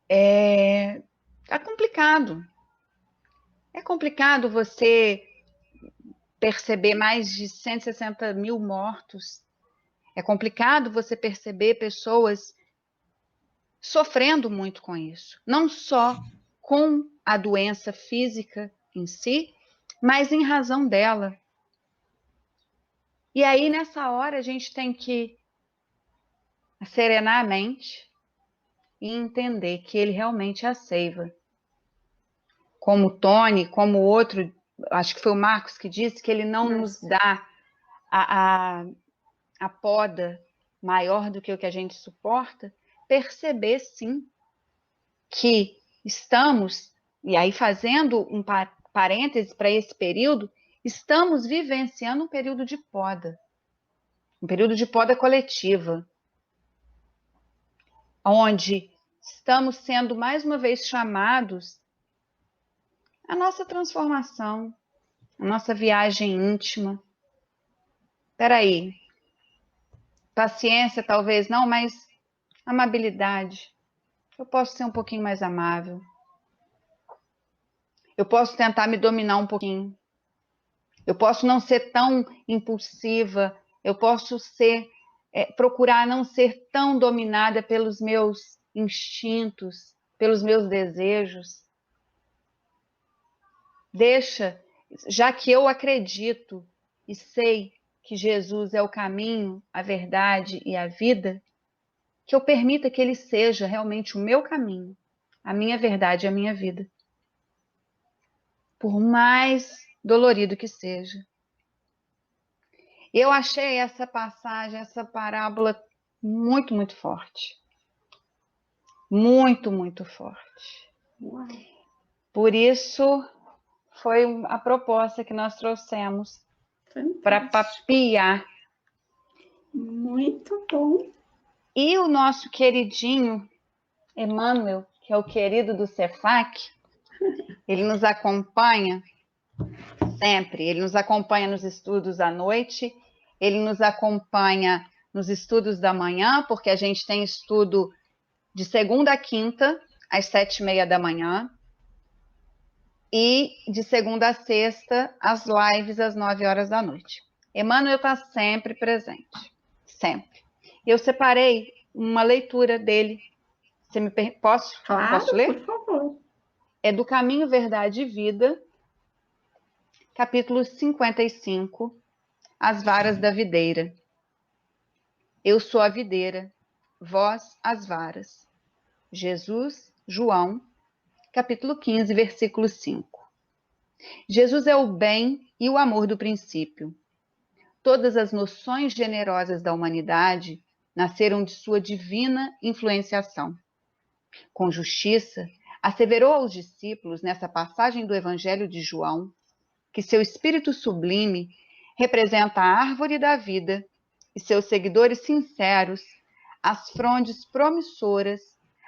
Speaker 2: é complicado. É complicado você perceber mais de 160 mil mortos. É complicado você perceber pessoas sofrendo muito com isso. Não só com a doença física em si, mas em razão dela. E aí, nessa hora, a gente tem que serenar a mente e entender que ele realmente é a seiva. Como o Tony, como o outro, acho que foi o Marcos que disse que ele não nos dá a, a, a poda maior do que o que a gente suporta, perceber sim que estamos, e aí fazendo um parêntese para esse período, estamos vivenciando um período de poda coletiva, onde estamos sendo mais uma vez chamados à nossa transformação, à nossa viagem íntima. Espera aí, paciência talvez não, mas amabilidade. Eu posso ser um pouquinho mais amável. Eu posso tentar me dominar um pouquinho. Eu posso não ser tão impulsiva. Eu posso procurar não ser tão dominada pelos meus instintos, pelos meus desejos. Deixa, já que eu acredito e sei que Jesus é o caminho, a verdade e a vida, que eu permita que ele seja realmente o meu caminho, a minha verdade e a minha vida. Por mais dolorido que seja. Eu achei essa passagem, essa parábola muito, muito forte. Muito, muito forte.
Speaker 1: Uau.
Speaker 2: Por isso, foi a proposta que nós trouxemos para papiar.
Speaker 1: Muito bom.
Speaker 2: E o nosso queridinho Emmanuel, que é o querido do Cefac, ele nos acompanha sempre. Ele nos acompanha nos estudos à noite, ele nos acompanha nos estudos da manhã, porque a gente tem estudo de segunda a quinta, às 7h30 da manhã, e de segunda a sexta, as lives às 9 horas da noite. Emmanuel está sempre presente, sempre. Eu separei uma leitura dele. Posso
Speaker 1: Claro,
Speaker 2: ler?
Speaker 1: por favor.
Speaker 2: É do Caminho, Verdade e Vida, capítulo 55, As Varas da Videira. Eu sou a videira, vós as varas. Jesus, João, capítulo 15, versículo 5. Jesus é o bem e o amor do princípio. Todas as noções generosas da humanidade nasceram de sua divina influenciação. Com justiça, asseverou aos discípulos, nessa passagem do Evangelho de João, que seu espírito sublime representa a árvore da vida e seus seguidores sinceros, as frondes promissoras,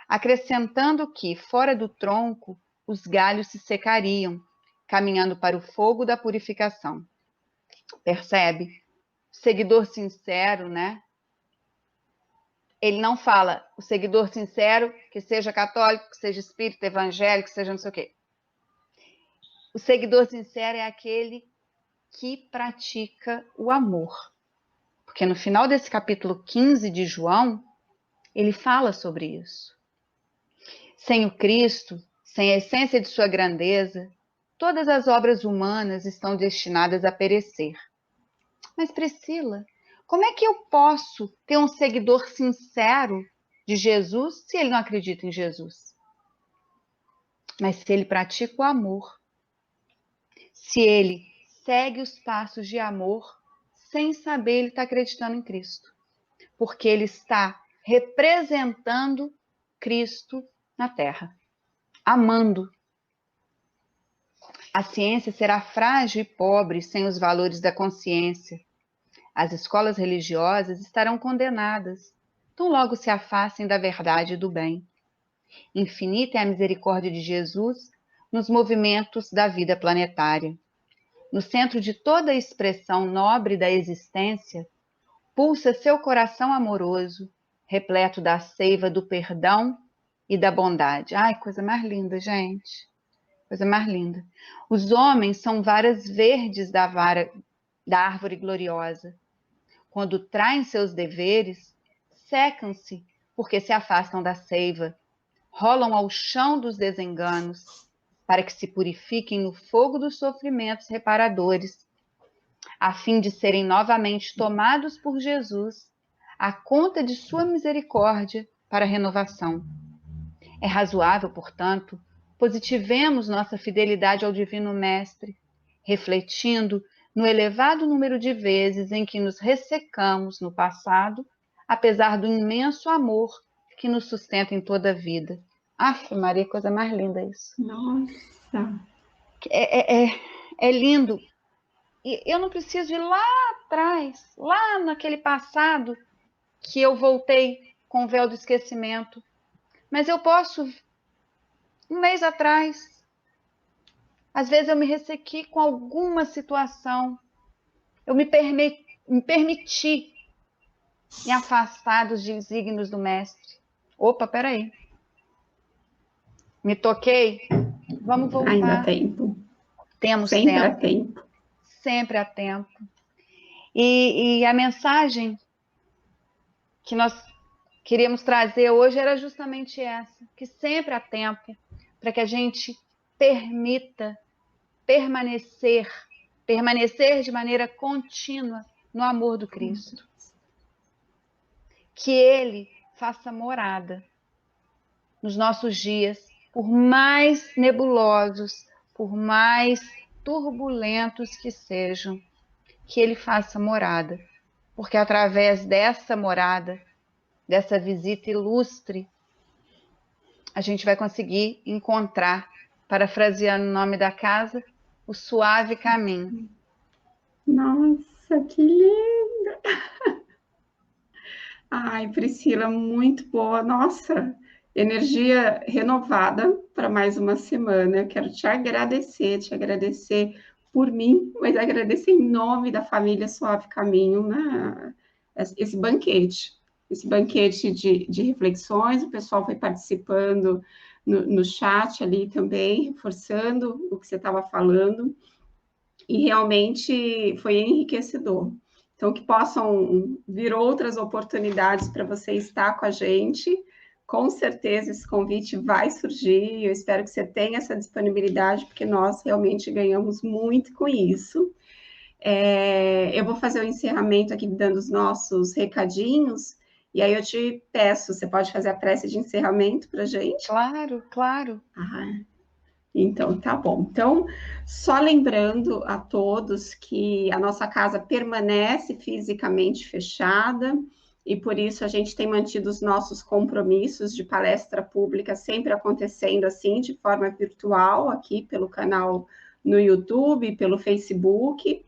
Speaker 2: acrescentando que, fora do tronco, os galhos se secariam, caminhando para o fogo da purificação. Percebe? O seguidor sincero, né? Ele não fala o seguidor sincero, que seja católico, que seja espírita, evangélico, que seja não sei o quê. O seguidor sincero é aquele que pratica o amor. Porque no final desse capítulo 15 de João, ele fala sobre isso. Sem o Cristo, sem a essência de sua grandeza, todas as obras humanas estão destinadas a perecer. Mas, Priscila, como é que eu posso ter um seguidor sincero de Jesus se ele não acredita em Jesus? Mas se ele pratica o amor, se ele segue os passos de amor, sem saber ele está acreditando em Cristo, porque ele está representando Cristo na Terra, amando. A ciência será frágil e pobre sem os valores da consciência. As escolas religiosas estarão condenadas, tão logo se afastem da verdade e do bem. Infinita é a misericórdia de Jesus nos movimentos da vida planetária. No centro de toda a expressão nobre da existência, pulsa seu coração amoroso, repleto da seiva do perdão e da bondade. Ai, coisa mais linda, gente. Coisa mais linda. Os homens são varas verdes da árvore gloriosa. Quando traem seus deveres, secam-se porque se afastam da seiva, rolam ao chão dos desenganos, para que se purifiquem no fogo dos sofrimentos reparadores, a fim de serem novamente tomados por Jesus, à conta de sua misericórdia para a renovação. É razoável, portanto, positivemos nossa fidelidade ao Divino Mestre, refletindo no elevado número de vezes em que nos ressecamos no passado, apesar do imenso amor que nos sustenta em toda a vida. Aff, Maria, coisa mais linda isso.
Speaker 1: Nossa!
Speaker 2: É lindo. E eu não preciso ir lá atrás, lá naquele passado que eu voltei com o véu do esquecimento. Mas eu posso, um mês atrás, às vezes eu me ressequei com alguma situação, eu me permiti me afastar dos desígnios do mestre. Opa, peraí. Me toquei? Vamos voltar.
Speaker 1: Ainda há tempo.
Speaker 2: Temos
Speaker 1: sempre
Speaker 2: tempo.
Speaker 1: Há tempo.
Speaker 2: Sempre há tempo. E a mensagem que nós queríamos trazer hoje era justamente essa, que sempre há tempo para que a gente permita permanecer de maneira contínua no amor do Cristo. Que Ele faça morada nos nossos dias, por mais nebulosos, por mais turbulentos que sejam, que Ele faça morada, porque através dessa morada, dessa visita ilustre, a gente vai conseguir encontrar, parafraseando o nome da casa, o suave caminho.
Speaker 1: Nossa, que linda! Ai, Priscila, muito boa. Nossa, energia renovada para mais uma semana. Eu quero te agradecer por mim, mas agradecer em nome da família Suave Caminho, né? Esse banquete de reflexões. O pessoal foi participando no chat ali também, reforçando o que você estava falando, e realmente foi enriquecedor. Então, que possam vir outras oportunidades para você estar com a gente. Com certeza esse convite vai surgir. Eu espero que você tenha essa disponibilidade, porque nós realmente ganhamos muito com isso. Eu vou fazer o encerramento aqui dando os nossos recadinhos, e aí eu te peço, você pode fazer a prece de encerramento para a gente?
Speaker 2: Claro, claro.
Speaker 1: Então, tá bom. Então, só lembrando a todos que a nossa casa permanece fisicamente fechada e por isso a gente tem mantido os nossos compromissos de palestra pública sempre acontecendo assim, de forma virtual, aqui pelo canal no YouTube, pelo Facebook,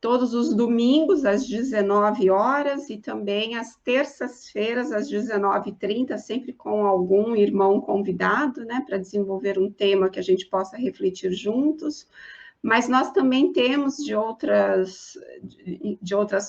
Speaker 1: todos os domingos às 19 horas e também às terças-feiras às 19h30, sempre com algum irmão convidado, né, para desenvolver um tema que a gente possa refletir juntos. Mas nós também temos de outras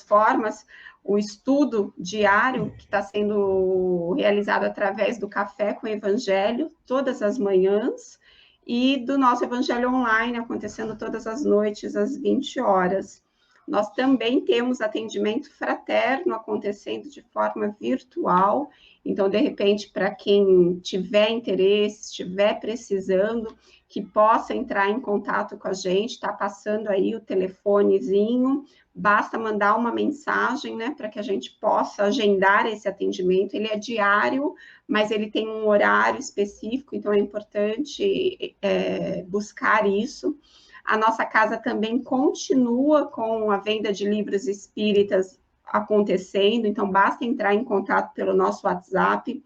Speaker 1: formas o estudo diário que está sendo realizado através do Café com o Evangelho, todas as manhãs, e do nosso Evangelho Online, acontecendo todas as noites às 20 horas. nós também temos atendimento fraterno acontecendo de forma virtual. Então, de repente, para quem tiver interesse, estiver precisando, que possa entrar em contato com a gente, está passando aí o telefonezinho, basta mandar uma mensagem, né, para que a gente possa agendar esse atendimento. Ele é diário, mas ele tem um horário específico, então é importante buscar isso. A nossa casa também continua com a venda de livros espíritas acontecendo, então basta entrar em contato pelo nosso WhatsApp,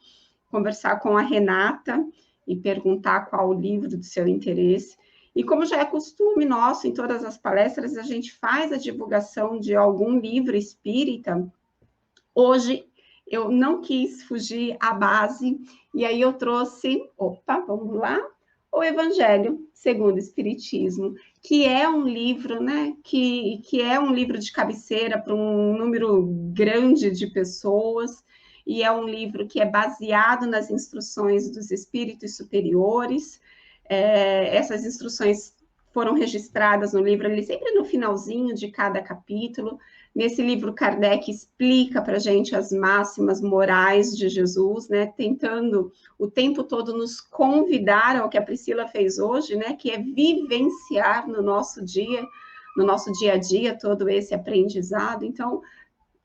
Speaker 1: conversar com a Renata e perguntar qual o livro do seu interesse. E como já é costume nosso, em todas as palestras, a gente faz a divulgação de algum livro espírita. Hoje, eu não quis fugir à base, e aí eu trouxe, vamos lá, o Evangelho segundo o Espiritismo, que é um livro, né, que é um livro de cabeceira para um número grande de pessoas, e é um livro que é baseado nas instruções dos espíritos superiores. Essas instruções foram registradas no livro, ali sempre no finalzinho de cada capítulo. Nesse livro, Kardec explica para a gente as máximas morais de Jesus, né, tentando o tempo todo nos convidar ao que a Priscila fez hoje, né, que é vivenciar no nosso dia a dia, todo esse aprendizado. Então,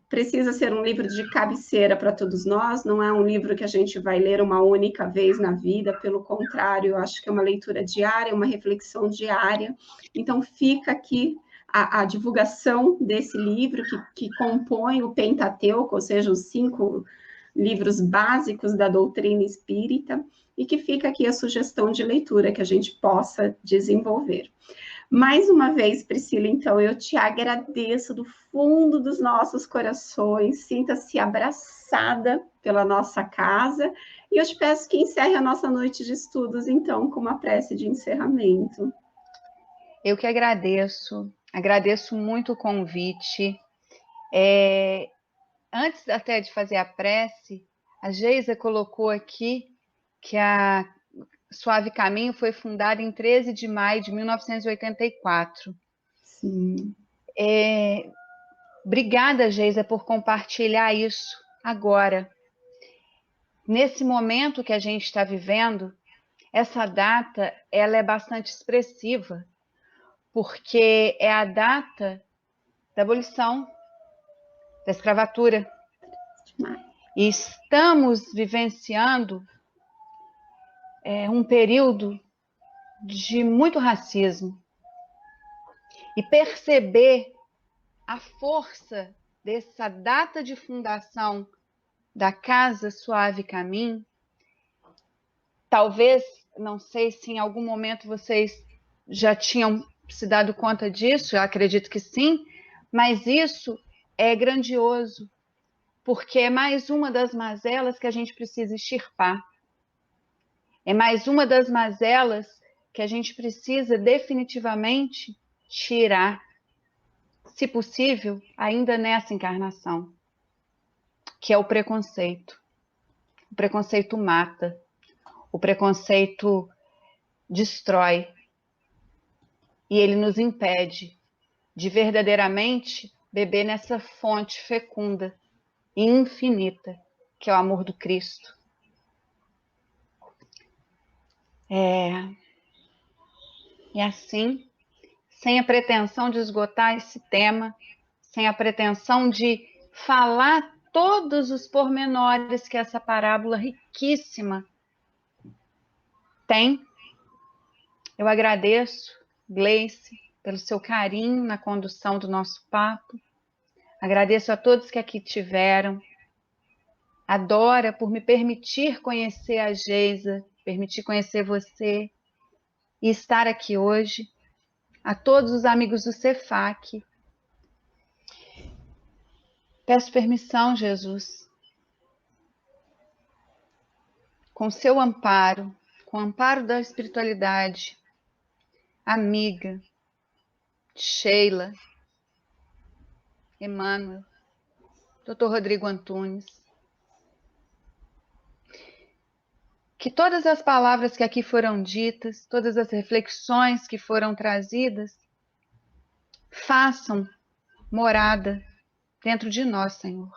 Speaker 1: precisa ser um livro de cabeceira para todos nós, não é um livro que a gente vai ler uma única vez na vida, pelo contrário, eu acho que é uma leitura diária, uma reflexão diária. Então, fica aqui a divulgação desse livro que compõe o Pentateuco, ou seja, os 5 livros básicos da doutrina espírita, e que fica aqui a sugestão de leitura que a gente possa desenvolver. Mais uma vez, Priscila, então, eu te agradeço do fundo dos nossos corações, sinta-se abraçada pela nossa casa, e eu te peço que encerre a nossa noite de estudos, então, com uma prece de encerramento.
Speaker 2: Eu que agradeço muito o convite. Antes até de fazer a prece, a Geisa colocou aqui que a Suave Caminho foi fundada em 13 de maio de 1984.
Speaker 1: Sim.
Speaker 2: Obrigada, Geisa, por compartilhar isso agora. Nesse momento que a gente está vivendo, essa data ela é bastante expressiva, porque é a data da abolição da escravatura. E estamos vivenciando um período de muito racismo. E perceber a força dessa data de fundação da Casa Suave Caminho, talvez, não sei se em algum momento vocês já tinham se dado conta disso, eu acredito que sim, mas isso é grandioso, porque é mais uma das mazelas que a gente precisa extirpar. É mais uma das mazelas que a gente precisa definitivamente tirar, se possível, ainda nessa encarnação, que é o preconceito. O preconceito mata, o preconceito destrói, e ele nos impede de verdadeiramente beber nessa fonte fecunda e infinita, que é o amor do Cristo. E assim, sem a pretensão de esgotar esse tema, sem a pretensão de falar todos os pormenores que essa parábola riquíssima tem, eu agradeço, Gleice, pelo seu carinho na condução do nosso papo. Agradeço a todos que aqui tiveram. A Dora por me permitir conhecer a Geisa, permitir conhecer você e estar aqui hoje. A todos os amigos do Cefac. Peço permissão, Jesus, com seu amparo, com o amparo da espiritualidade, amiga, Sheila, Emmanuel, Dr. Rodrigo Antunes, que todas as palavras que aqui foram ditas, todas as reflexões que foram trazidas, façam morada dentro de nós, Senhor,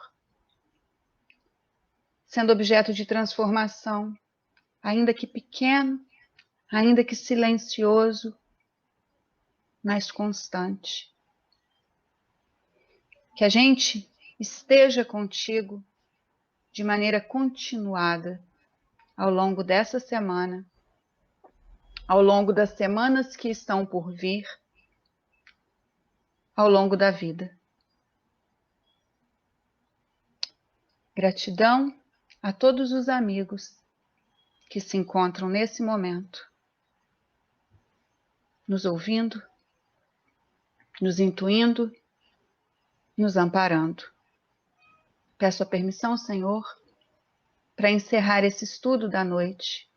Speaker 2: sendo objeto de transformação, ainda que pequeno, ainda que silencioso, mas constante. Que a gente esteja contigo de maneira continuada ao longo dessa semana, ao longo das semanas que estão por vir, ao longo da vida. Gratidão a todos os amigos que se encontram nesse momento, nos ouvindo, nos intuindo, nos amparando. Peço a permissão, Senhor, para encerrar esse estudo da noite.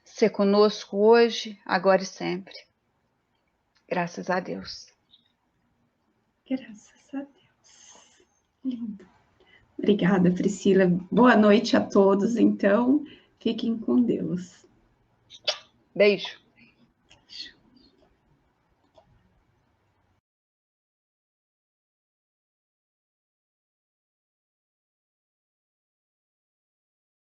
Speaker 2: Ser conosco hoje, agora e sempre. Graças a Deus.
Speaker 1: Graças a Deus. Lindo. Obrigada, Priscila. Boa noite a todos, então. Fiquem com Deus.
Speaker 2: Beijo.